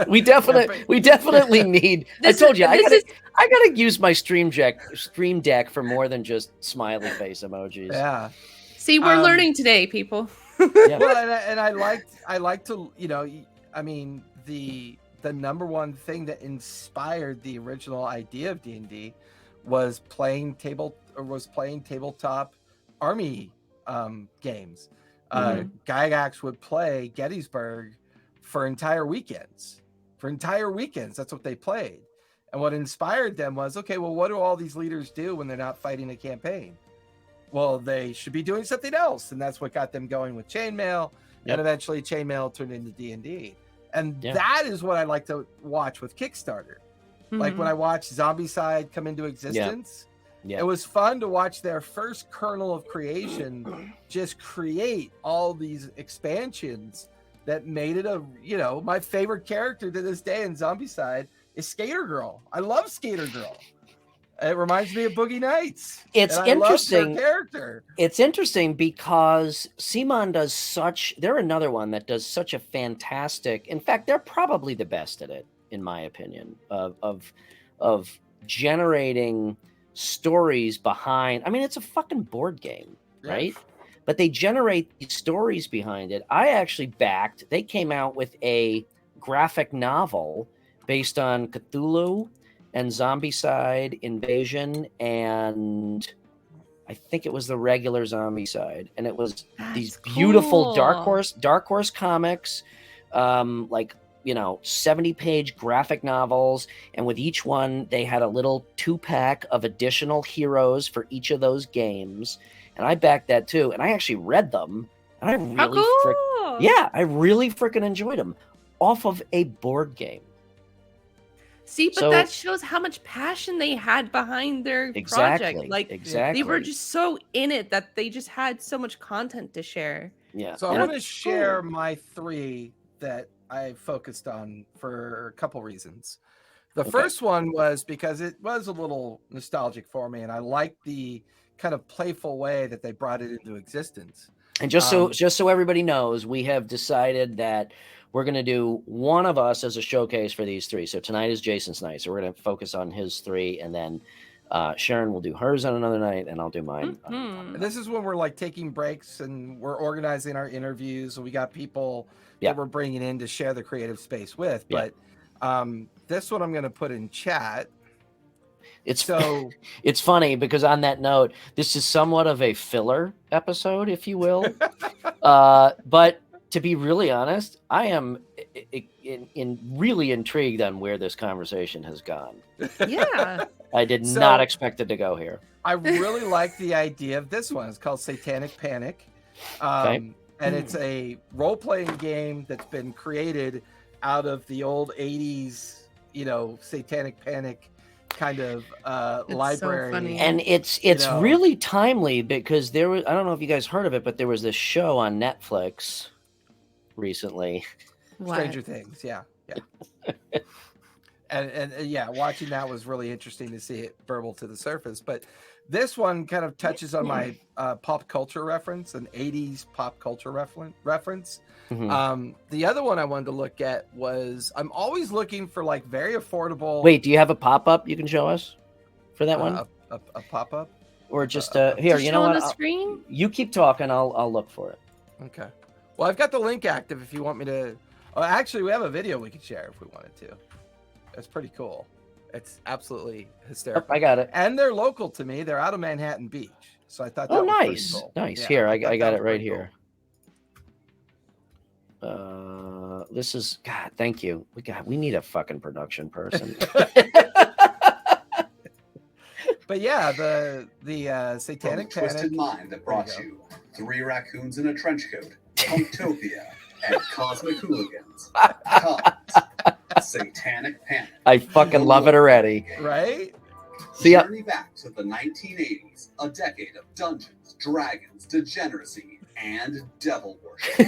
We definitely need. I told you I gotta use my Stream Deck for more than just smiley face emojis. Yeah. See, we're learning today, people. Well, and I like to, I mean, the number one thing that inspired the original idea of D&D was playing tabletop army games. Gygax would play Gettysburg for entire weekends. That's what they played. And what inspired them was, okay, well, what do all these leaders do when they're not fighting a campaign? Well, they should be doing something else. And that's what got them going with Chainmail. And eventually Chainmail turned into D&D. And that is what I like to watch with Kickstarter. Like when I watched Zombicide come into existence, it was fun to watch their first kernel of creation just create all these expansions that made it my favorite character to this day in Zombicide is Skater Girl. I love Skater Girl. It reminds me of Boogie Nights. It's interesting. Character. It's interesting because Simon they're another one that does such a fantastic, in fact, they're probably the best at it, in my opinion, of generating stories behind. I mean, it's a fucking board game, right? But they generate these stories behind it. I actually they came out with a graphic novel based on Cthulhu and Zombicide Invasion, and I think it was the regular Zombicide, and it was these beautiful Dark Horse comics, 70-page graphic novels, and with each one they had a little 2-pack of additional heroes for each of those games, and I backed that too, and I actually read them, and I really freaking enjoyed them off of a board game. See, but that shows how much passion they had behind their project. They were just so in it that they just had so much content to share. Yeah. So I want to share my 3 that I focused on for a couple reasons. The first one was because it was a little nostalgic for me, and I liked the kind of playful way that they brought it into existence. And just so everybody knows, we have decided that we're going to do one of us as a showcase for these 3. So tonight is Jason's night. So we're going to focus on his 3, and then Sharon will do hers on another night, and I'll do mine. And this is when we're like taking breaks and we're organizing our interviews. And we got people that we're bringing in to share the creative space with. But this one I'm going to put in chat. It's funny because on that note, this is somewhat of a filler episode, if you will. But to be really honest, I am really intrigued on where this conversation has gone. Yeah. I did not expect it to go here. I really like the idea of this one. It's called Satanic Panic. And it's a role-playing game that's been created out of the old 80s, Satanic Panic kind of It's library. so funny. And it's really timely because I don't know if you guys heard of it, but there was this show on Netflix recently. Stranger Things, yeah. and yeah, watching that was really interesting to see it burble to the surface. But this one kind of touches on my pop culture reference, an 80s pop culture reference. Mm-hmm. The other one I wanted to look at was, I'm always looking for like very affordable. Wait, do you have a pop-up you can show us for that one? A pop-up? Or just here, you know what? On the screen? You keep talking, I'll look for it. Okay. Well, I've got the link active if you want me to. Oh, actually, we have a video we could share if we wanted to. It's pretty cool. It's absolutely hysterical. Oh, I got it. And they're local to me. They're out of Manhattan Beach. So I thought that was pretty cool. Nice. Yeah, here, I got it right here. This is, God, thank you. We need a fucking production person. But yeah, the Satanic From a Panic. twisted mind that brought you 3 raccoons in a trench coat, Punktopia, and Cosmic Hooligans. Satanic Panic. I fucking love it already. Right? Journey back to the 1980s, a decade of Dungeons, Dragons, degeneracy, and devil worship.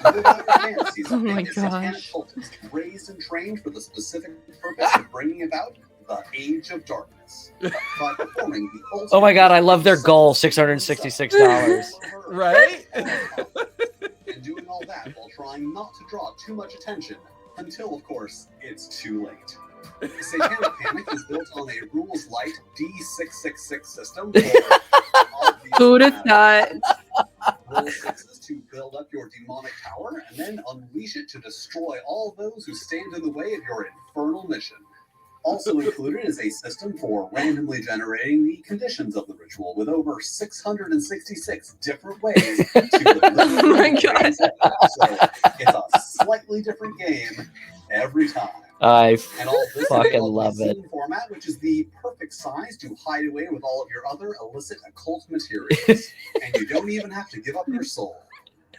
Live out your fantasies of being a satanic cultist, raised and trained for the specific purpose of bringing about the Age of Darkness. By performing the ultimate Oh my God, I love their goal, $666. Right? And doing all that while trying not to draw too much attention until, of course, it's too late. Satanic Panic is built on a rules-light D666 system. Who would have thought? Roll 6s to build up your demonic tower, and then unleash it to destroy all those who stand in the way of your infernal mission. Also included is a system for randomly generating the conditions of the ritual, with over 666 different ways to Oh my God. So it's a slightly different game every time. I And all this fucking in a love it. zine format, which is the perfect size to hide away with all of your other illicit occult materials. And you don't even have to give up your soul.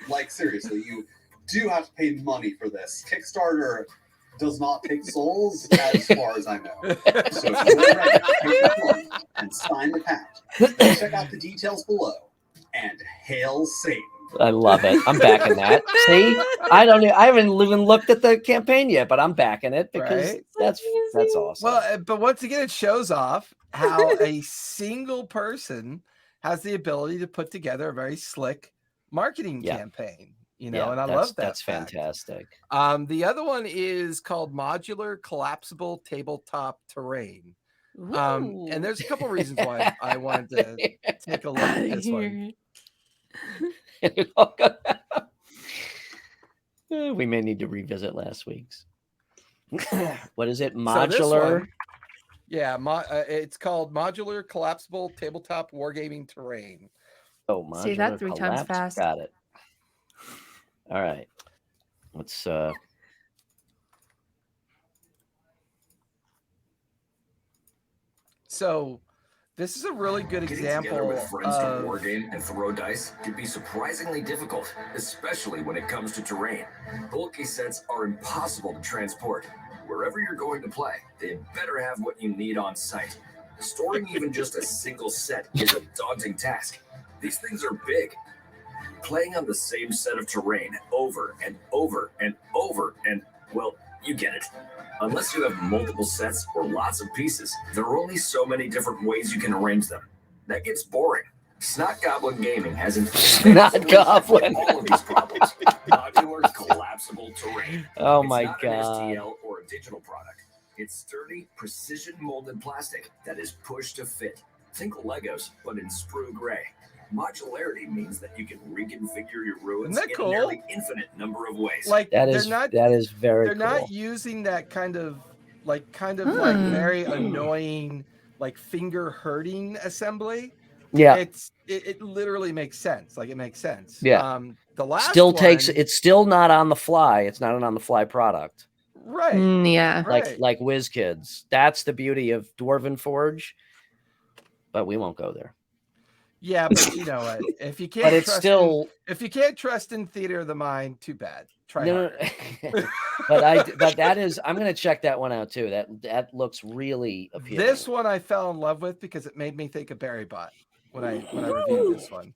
Like, seriously, you do have to pay money for this. Kickstarter does not take souls, as far as I know. So if you're ready to take the plunge and sign the pact, check out the details below. And hail Satan. I love it. I'm backing that. See, I haven't even looked at the campaign yet, but I'm backing it because Right? that's awesome. Well, but once again, it shows off how a single person has the ability to put together a very slick marketing campaign. You know, and I love that. That's fantastic. The other one is called Modular Collapsible Tabletop Terrain. And there's a couple reasons why I wanted to take a look at this one. We may need to revisit last week's. What is it? So Modular? one, it's called Modular Collapsible Tabletop Wargaming Terrain. Oh, modular. Say that 3 times fast. Got it. All right. Let's So this is a really good example with friends of to wargame and throw dice can be surprisingly difficult, especially when it comes to terrain. Bulky sets are impossible to transport. Wherever you're going to play, they better have what you need on site. Storing even just a single set is a daunting task. These things are big. Playing on the same set of terrain over and over and over and, well, you get it. Unless you have multiple sets or lots of pieces, there are only so many different ways you can arrange them. That gets boring. Snot Goblin Gaming has an Snot Goblin. all of these problems. Modular collapsible terrain. Oh It's my not God. an STL or a digital product. It's sturdy, precision molded plastic that is pushed to fit. Think Legos, but in sprue gray. Modularity means that you can reconfigure your ruins Isn't that in cool? a nearly infinite number of ways. like that they're is not that is very they're cool. not using that kind of like very annoying like finger hurting assembly. Yeah. It literally makes sense. Like it makes sense. Yeah. The last Still one, takes it's still not on the fly. It's not an on the fly product. right. Yeah. Right. Like WizKids. That's the beauty of Dwarven Forge. But we won't go there. Yeah, but you know what? If you can't But it's still if you can't trust in theater of the mind, too bad. Try harder. But that is, I'm going to check that one out too. That looks really appealing. This one I fell in love with because it made me think of BerryBot when I reviewed this one.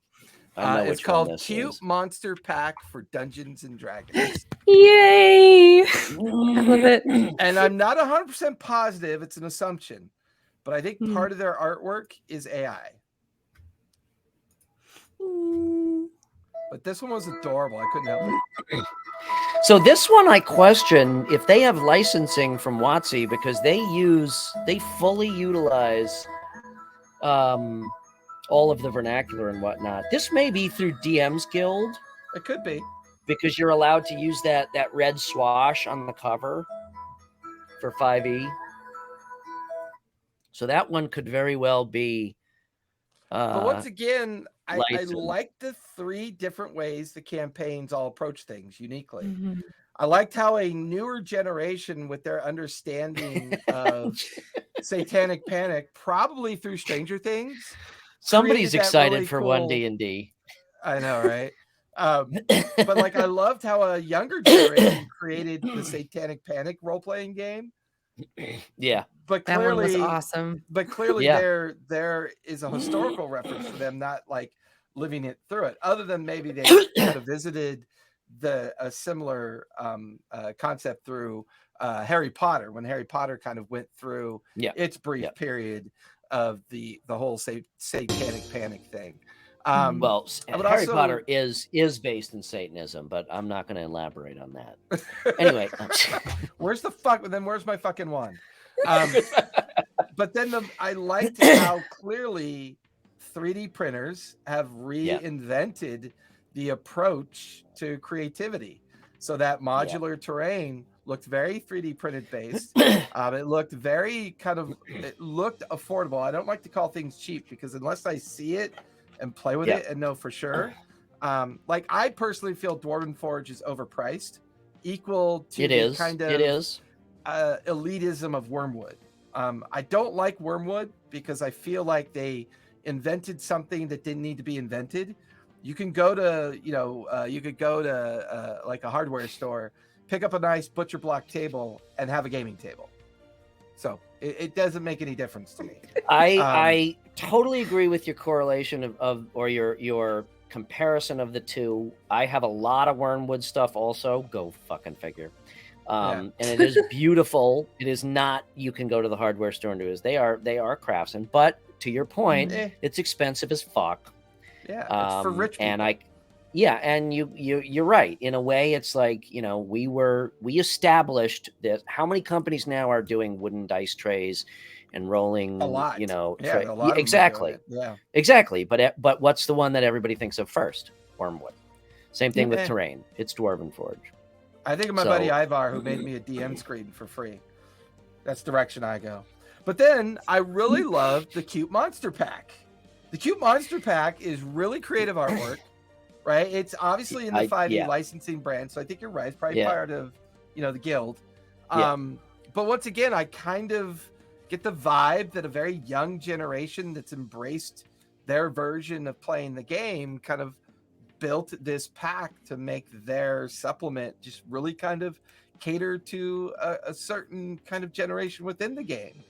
I know it's called Cute Monster Pack for Dungeons and Dragons. Yay! I love it. And I'm not 100% positive, it's an assumption, but I think part of their artwork is AI. But this one was adorable. I couldn't help it. So this one, I question if they have licensing from WotC, because they fully utilize all of the vernacular and whatnot. This may be through DM's Guild. It could be, because you're allowed to use that red swash on the cover for 5e. So that one could very well be. But once again, I like the 3 different ways the campaigns all approach things uniquely. Mm-hmm. I liked how a newer generation, with their understanding of satanic panic, probably through Stranger Things. Somebody's excited really for cool... 1D&D. I know, right? But like, I loved how a younger generation created the Satanic Panic role-playing game. Yeah, but clearly, that one was awesome. But clearly, there is a historical reference for them, not like living it through it. Other than maybe they kind of visited a similar concept through Harry Potter, when Harry Potter kind of went through its brief period of the whole satanic panic thing. Well, Harry Potter is based in Satanism, but I'm not going to elaborate on that. Anyway, where's my fucking wand? But then I liked how clearly 3D printers have reinvented the approach to creativity. So that modular terrain looked very 3D printed based. It looked very it looked affordable. I don't like to call things cheap, because unless I see it and play with it and know for sure. Like, I personally feel Dwarven Forge is overpriced, equal to elitism of Wormwood. I don't like Wormwood because I feel like they invented something that didn't need to be invented. You can go to, like a hardware store, pick up a nice butcher block table and have a gaming table. So it doesn't make any difference to me. I totally agree with your correlation or your comparison of the two. I have a lot of Wormwood stuff also. Go fucking figure. And it is beautiful. It is not, you can go to the hardware store and do this. They are craftsmen, but to your point, it's expensive as fuck. Yeah, it's for rich people. And you're right. In a way, it's like, we established that how many companies now are doing wooden dice trays and rolling a lot. A lot exactly. Exactly. But what's the one that everybody thinks of first? Wormwood. Same thing with terrain. It's Dwarven Forge. I think of my buddy Ivar, who made me a DM screen for free. That's the direction I go. But then I really loved the Cute Monster Pack. The Cute Monster Pack is really creative artwork. Right, it's obviously in the 5e licensing brand, so I think you're right. It's probably part of, the guild. But once again, I kind of get the vibe that a very young generation that's embraced their version of playing the game kind of built this pack to make their supplement just really kind of cater to a certain kind of generation within the game.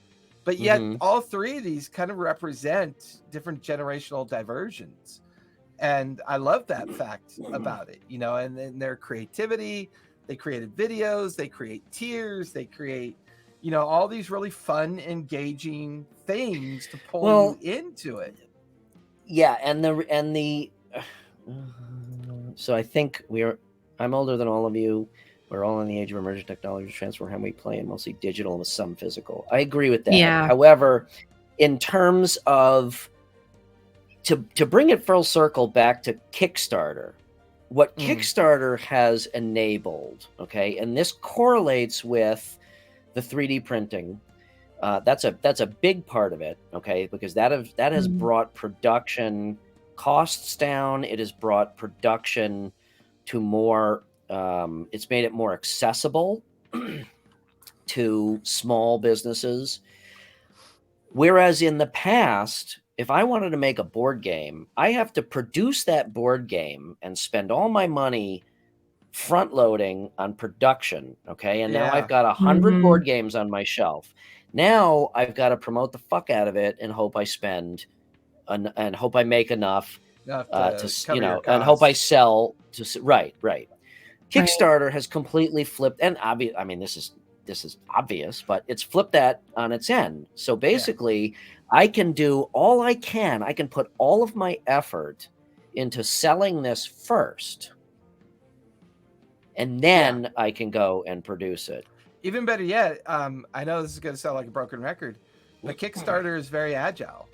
But yet, all 3 of these kind of represent different generational diversions. And I love that fact about it, and then their creativity. They created videos, they create tiers, they create, all these really fun, engaging things to pull you into it. Yeah, so I think I'm older than all of you. We're all in the age of emerging technology transfer, how we play, and mostly digital with some physical. I agree with that. Yeah. However, in terms of to bring it full circle back to Kickstarter, what Kickstarter has enabled, and this correlates with the 3D printing. That's a big part of it, because that has brought production costs down. It has brought production to more. It's made it more accessible to small businesses. Whereas in the past, if I wanted to make a board game, I have to produce that board game and spend all my money front loading on production. Okay. And now I've got 100 board games on my shelf. Now I've got to promote the fuck out of it and hope I spend and hope I make enough to and hope I sell to right. Kickstarter has completely flipped, and obvious. I mean, this is obvious, but it's flipped that on its end. So basically, I can do all I can. I can put all of my effort into selling this first, and then I can go and produce it. Even better yet, I know this is going to sound like a broken record, but Kickstarter is very agile.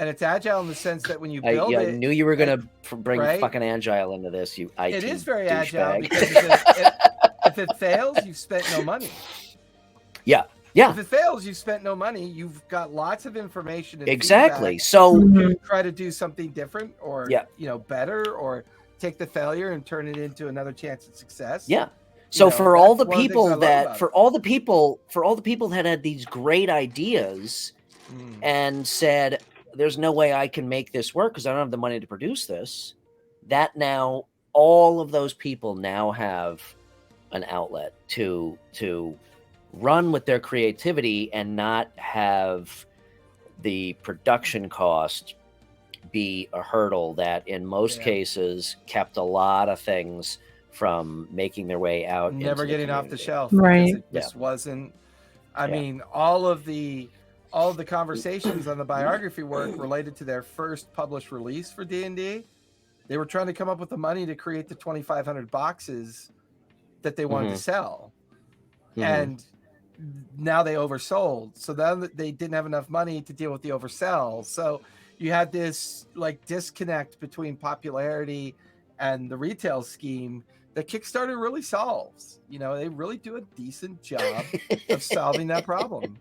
And it's agile in the sense that when you build it... I knew you were going to bring fucking agile into this, you IT It is very douchebag. agile because if it fails, you've spent no money. Yeah. If it fails, you've spent no money. You've got lots of information. And exactly. So you try to do something different or better, or take the failure and turn it into another chance at success. Yeah. So for all the people that had these great ideas and said, there's no way I can make this work because I don't have the money to produce this, that now all of those people now have an outlet to run with their creativity and not have the production cost be a hurdle that in most cases kept a lot of things from making their way out. Never getting off the shelf. Right. This wasn't, I mean, all of the conversations on the biography work related to their first published release for D&D, they were trying to come up with the money to create the 2,500 boxes that they wanted to sell. And now they oversold. So then they didn't have enough money to deal with the oversell. So you had this like disconnect between popularity and the retail scheme that Kickstarter really solves. You know, they really do a decent job of solving that problem.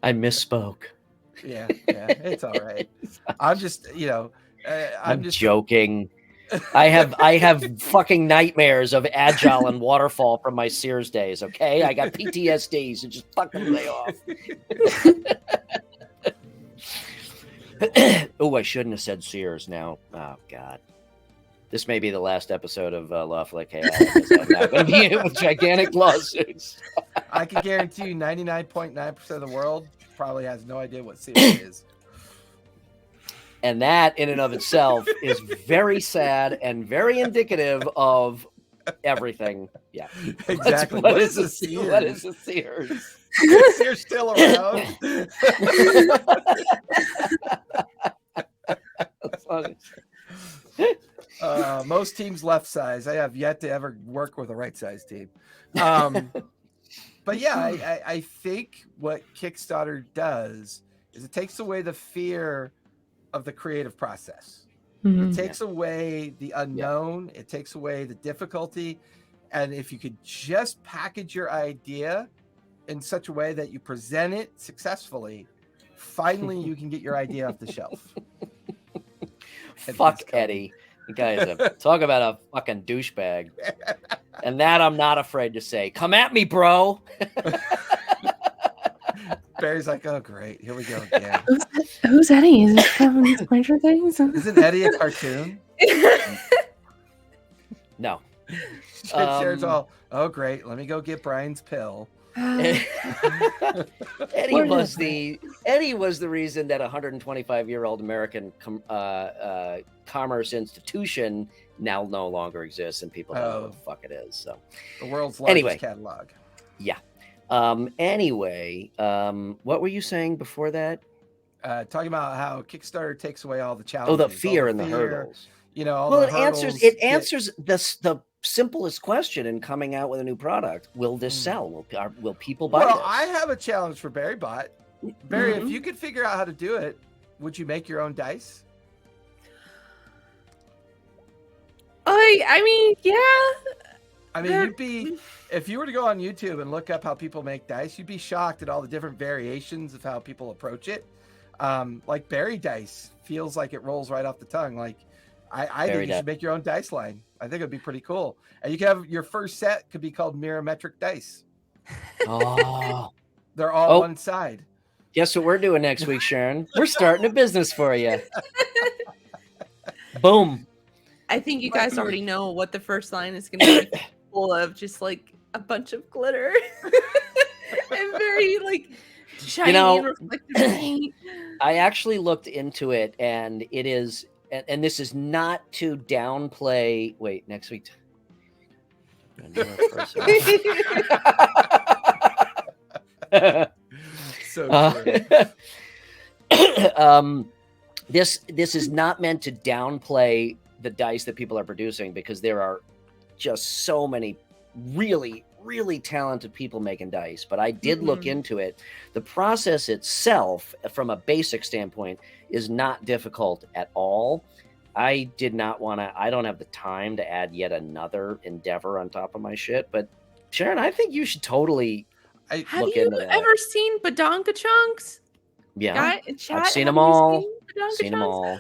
I misspoke. Yeah, it's all right. I'm just, I'm just joking. I have fucking nightmares of Agile and Waterfall from my Sears days. Okay, I got PTSD, so just fucking lay off. Oh, I shouldn't have said Sears. Now, oh god, this may be the last episode of Lawfully Chaotic. I'm not going to be in with gigantic lawsuits. I can guarantee you 99.9% of the world probably has no idea what Sears is. And that in and of itself is very sad and very indicative of everything. Yeah. Exactly. What is a Sears? What is a Sears? Is Sears still around? Most teams left size. I have yet to ever work with a right size team. But yeah, I think what Kickstarter does is it takes away the fear of the creative process. It takes away the unknown. It takes away the difficulty. And if you could just package your idea in such a way that you present it successfully, finally you can get your idea off the shelf. Fuck Eddie. You guys talk about a fucking douchebag. And that I'm not afraid to say. Come at me, bro. Barry's like, oh great, here we go again. Who's Eddie? Is it from Stranger Things? Isn't Eddie a cartoon? No. Sharon's all, oh great, let me go get Brian's pill. Eddie was the reason that 125-year-old American commerce institution now no longer exists, and people don't know what the fuck it is. So the world's largest catalog. Yeah. Anyway, what were you saying before that? Talking about how Kickstarter takes away all the challenges. Oh, the fear and the hurdles. You know, it answers the simplest question in coming out with a new product. Will this sell? Will people buy this? I have a challenge for Barry Bot. Barry, if you could figure out how to do it, would you make your own dice? I mean, yeah. I mean, you'd be, if you were to go on YouTube and look up how people make dice, you'd be shocked at all the different variations of how people approach it. Like Barry dice feels like it rolls right off the tongue. Like I think you should make your own dice line. I think it'd be pretty cool. And you can have your first set could be called Mirrormetric dice. Oh, they're all one side. Guess what we're doing next week, Sharon? We're starting a business for you. Boom. I think you guys already know what the first line is going to be full of, just like a bunch of glitter and very like shiny and reflective paint. I actually looked into it, and it is, and this is not to downplay. Wait, next week. So this is not meant to downplay the dice that people are producing, because there are just so many really, really talented people making dice. But I did look into it. The process itself, from a basic standpoint, is not difficult at all. I did not want to, I don't have the time to add yet another endeavor on top of my shit. But Sharon, I think you should totally have look you into that. ever seen Badonka Chunks? Yeah, Chat, I've seen have them all. you Seen them all.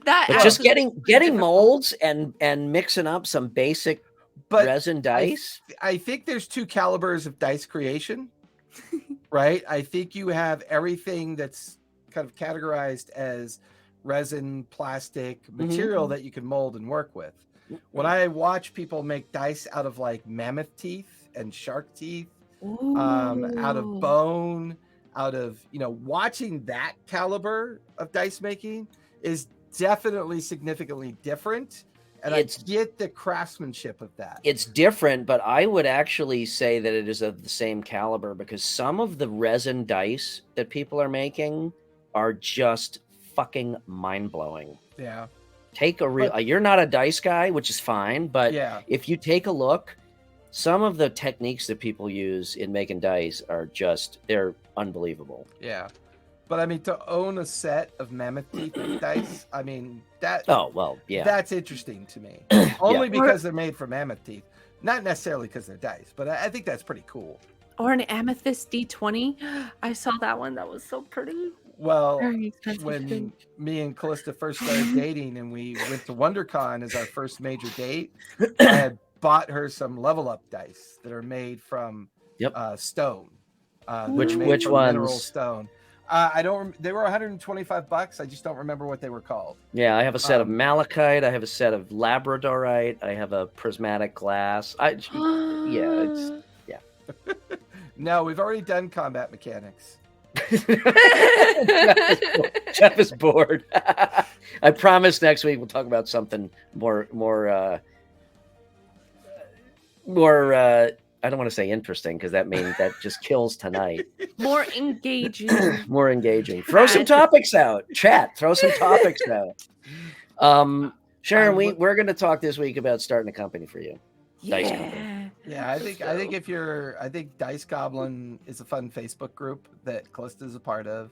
That But just getting molds and mixing up some basic resin dice. I think there's two calibers of dice creation, right? I think you have everything that's kind of categorized as resin, plastic, material that you can mold and work with. When I watch people make dice out of like mammoth teeth and shark teeth, out of bone, out of, watching that caliber of dice making is definitely significantly different. And I get the craftsmanship of that. It's different, but I would actually say that it is of the same caliber, because some of the resin dice that people are making are just fucking mind-blowing. Yeah. Take a real, you're not a dice guy, which is fine, but if you take a look, some of the techniques that people use in making dice are just, they're unbelievable. Yeah. But I mean, to own a set of mammoth teeth dice, I mean, that. Oh, well, yeah. That's interesting to me. Only because they're made from mammoth teeth. Not necessarily because they're dice, but I think that's pretty cool. Or an amethyst D20. I saw that one. That was so pretty. Well, when me and Callista first started dating and we went to WonderCon as our first major date, I had bought her some level up dice that are made from stone. Which ones? Mineral stone. I don't. They were $125. I just don't remember what they were called. Yeah, I have a set of malachite. I have a set of labradorite. I have a prismatic glass. No, we've already done combat mechanics. Jeff is bored. I promise next week we'll talk about something more I don't want to say interesting, because that means that just kills tonight. More engaging. More engaging. Throw some topics out. Chat. Throw some topics out. Sharon, we're going to talk this week about starting a company for you. Dice company. Yeah, I think Dice Goblin is a fun Facebook group that Callista is a part of.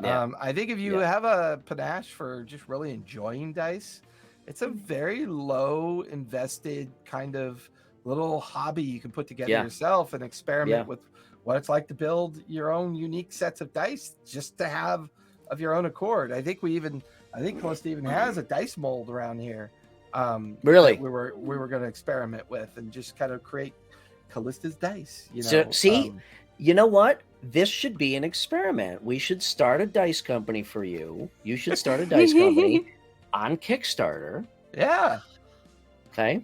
I think if you have a panache for just really enjoying dice, it's a very low invested kind of little hobby you can put together yourself and experiment with what it's like to build your own unique sets of dice just to have of your own accord. I think Callista even has a dice mold around here. Really? We were going to experiment with and just kind of create Callista's dice. So, see, you know what? This should be an experiment. We should start a dice company for you. You should start a dice company on Kickstarter. Yeah. Okay.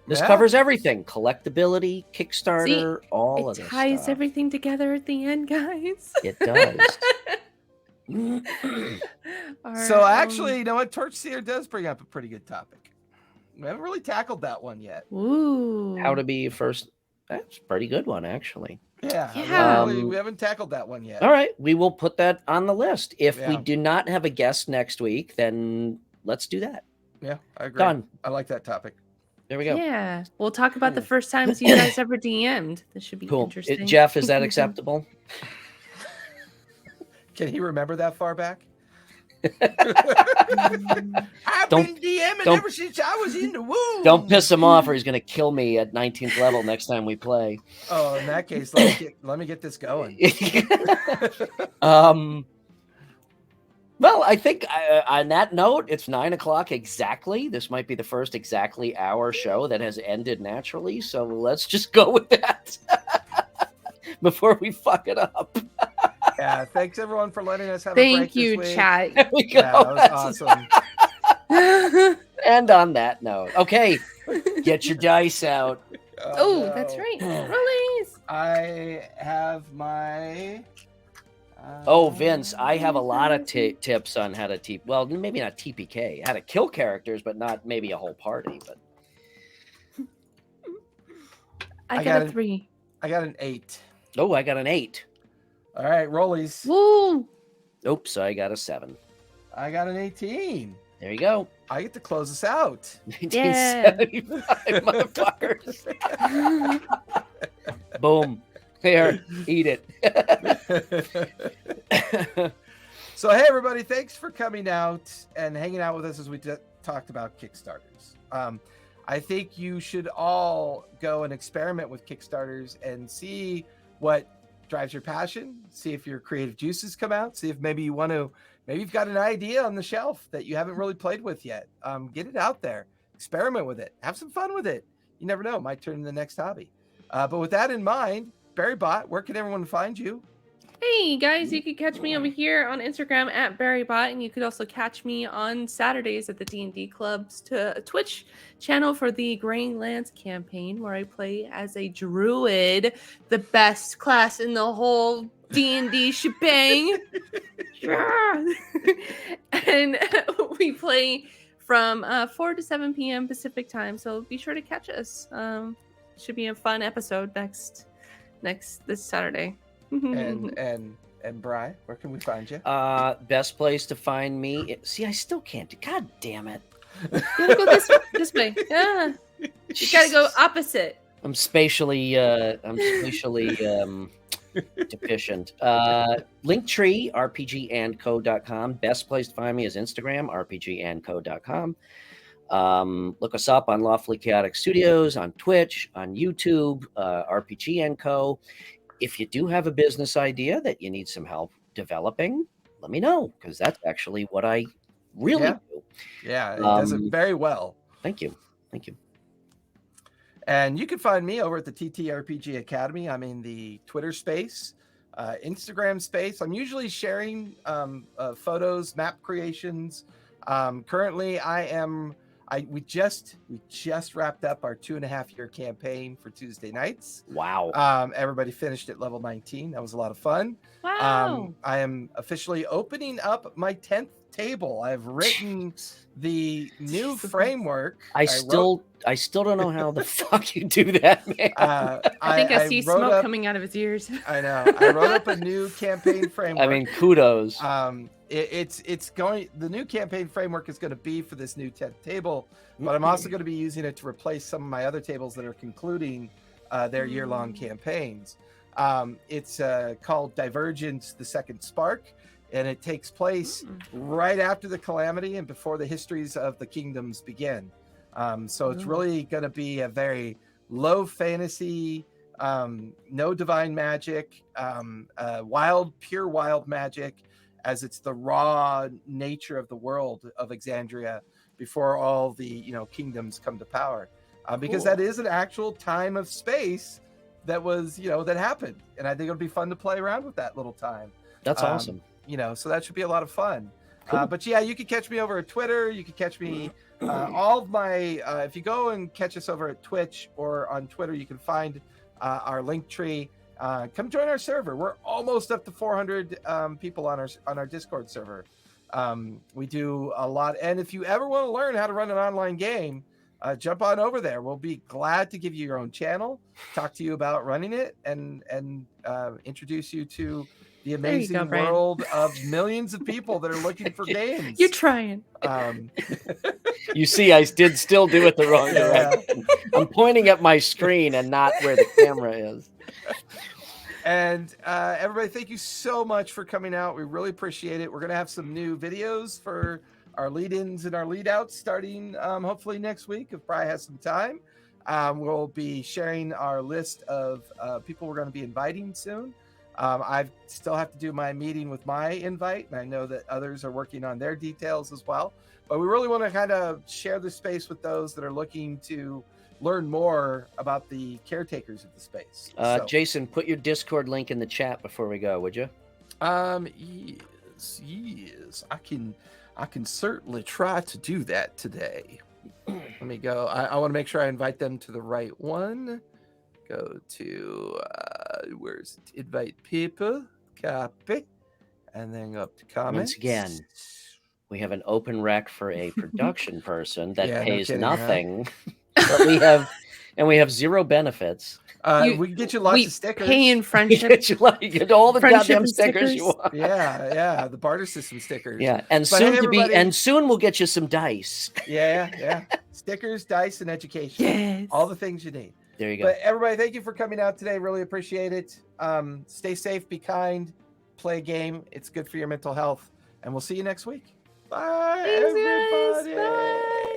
This covers everything: collectability, Kickstarter, all of this. It ties stuff. everything together at the end, guys. It does. So actually, you know what? Torchseer does bring up a pretty good topic. We haven't really tackled that one yet. Ooh. How to be first. That's a pretty good one, actually. Yeah. We haven't tackled that one yet. All right. We will put that on the list. If we do not have a guest next week, then let's do that. Yeah, I agree. Done. I like that topic. There we go. Yeah. We'll talk about the first times you guys ever DM'd. This should be interesting. Jeff, is that acceptable? Can he remember that far back? I've been DMing ever since I was in the womb. Don't piss him off, or he's going to kill me at 19th level next time we play. Oh, in that case, let me get this going. Well, I think on that note, it's 9:00 exactly. This might be the first exactly hour show that has ended naturally. So let's just go with that before we fuck it up. Yeah, thanks everyone for letting us have a Thank break you, this week. chat. There we go. Yeah, that was awesome. And on that note, okay, get your dice out. Oh, no. that's right. Release. I have my. Oh, Vince, I have a lot of tips on how to well, maybe not TPK, how to kill characters, but not maybe a whole party. But I got a 3. I got an 8. oh, I got an 8. All right, rollies. Woo! Oops, I got a 7. I got an 18. There you go. I get to close us out. 1975, motherfuckers. Boom. Here, eat it. So, hey, everybody, thanks for coming out and hanging out with us as we talked about Kickstarters. I think you should all go and experiment with Kickstarters and see what drives your passion, see if your creative juices come out, see if maybe you've got an idea on the shelf that you haven't really played with yet. Get it out there, experiment with it, have some fun with it. You never know, it might turn into the next hobby. But with that in mind, BarryBot, where can everyone find you? Hey guys, you can catch me over here on Instagram at BarryBot, and you could also catch me on Saturdays at the D&D Club's Twitch channel for the Graying Lands campaign, where I play as a druid, the best class in the whole D&D shebang. And we play from 4 to 7 p.m. Pacific time, so be sure to catch us. Should be a fun episode this Saturday. And Bri, where can we find you? Best place to find me. See, I still can't do. God damn it! You gotta go this way. Yeah, you gotta go opposite. I'm spatially deficient. Linktree, RPG&Co.com. Best place to find me is Instagram, RPG&Co.com. Look us up on Lawfully Chaotic Studios, on Twitch, on YouTube, RPG&Co. If you do have a business idea that you need some help developing, let me know, because that's actually what I really do. Yeah, it does it very well. Thank you. And you can find me over at the TTRPG Academy. I'm in the Twitter space, Instagram space. I'm usually sharing photos, map creations. Currently, we just wrapped up our 2.5-year campaign for Tuesday nights. Wow. Everybody finished at level 19. That was a lot of fun. Wow. I am officially opening up my 10th table. I've written the new framework. I still don't know how the fuck you do that, man. I think I see smoke coming out of his ears. I know. I wrote up a new campaign framework. I mean, kudos. The new campaign framework is going to be for this new 10th table, but I'm also going to be using it to replace some of my other tables that are concluding their year-long campaigns. It's called Divergence: The Second Spark, and it takes place right after the calamity and before the histories of the kingdoms begin. So it's really going to be a very low fantasy, no divine magic, pure wild magic, as it's the raw nature of the world of Exandria before all the kingdoms come to power, because that is an actual time of space that was that happened, and I think it'll be fun to play around with that little time. That's awesome. So that should be a lot of fun. Cool. But yeah, you can catch me over at Twitter. You can catch me all of my if you go and catch us over at Twitch or on Twitter, you can find our link tree. Come join our server. We're almost up to 400 people on our Discord server. We do a lot, and if you ever want to learn how to run an online game, jump on over there. We'll be glad to give you your own channel, talk to you about running it, and introduce you to the amazing world of millions of people that are looking for games. You're trying. You see, I did still do it the wrong direction. I'm pointing at my screen and not where the camera is. And everybody, thank you so much for coming out. We really appreciate it. We're going to have some new videos for our lead-ins and our lead-outs starting hopefully next week if Bri has some time. We'll be sharing our list of people we're going to be inviting soon. I still have to do my meeting with my invite, and I know that others are working on their details as well. But we really want to kind of share the space with those that are looking to learn more about the caretakers of the space. Jason, put your Discord link in the chat before we go, would you? Yes. I can certainly try to do that today. Let me go. I want to make sure I invite them to the right one. Go to where's it? Invite people, copy, and then go up to comments. Once again, we have an open rec for a production person that Yeah, no pays kidding, huh? nothing, but we have zero benefits. We can get you lots of stickers. Pay in You friendship. get all the Friendship goddamn and stickers you stickers. want. Yeah, the barter system stickers. Yeah, and But hey, soon we'll get you some dice. Yeah. Stickers, dice, and education. Yes. All the things you need. There you go. But everybody, thank you for coming out today. Really appreciate it. Stay safe, be play a game. It's good for your mental health. And we'll see you next week. Bye, Thanks, guys. everybody. Bye.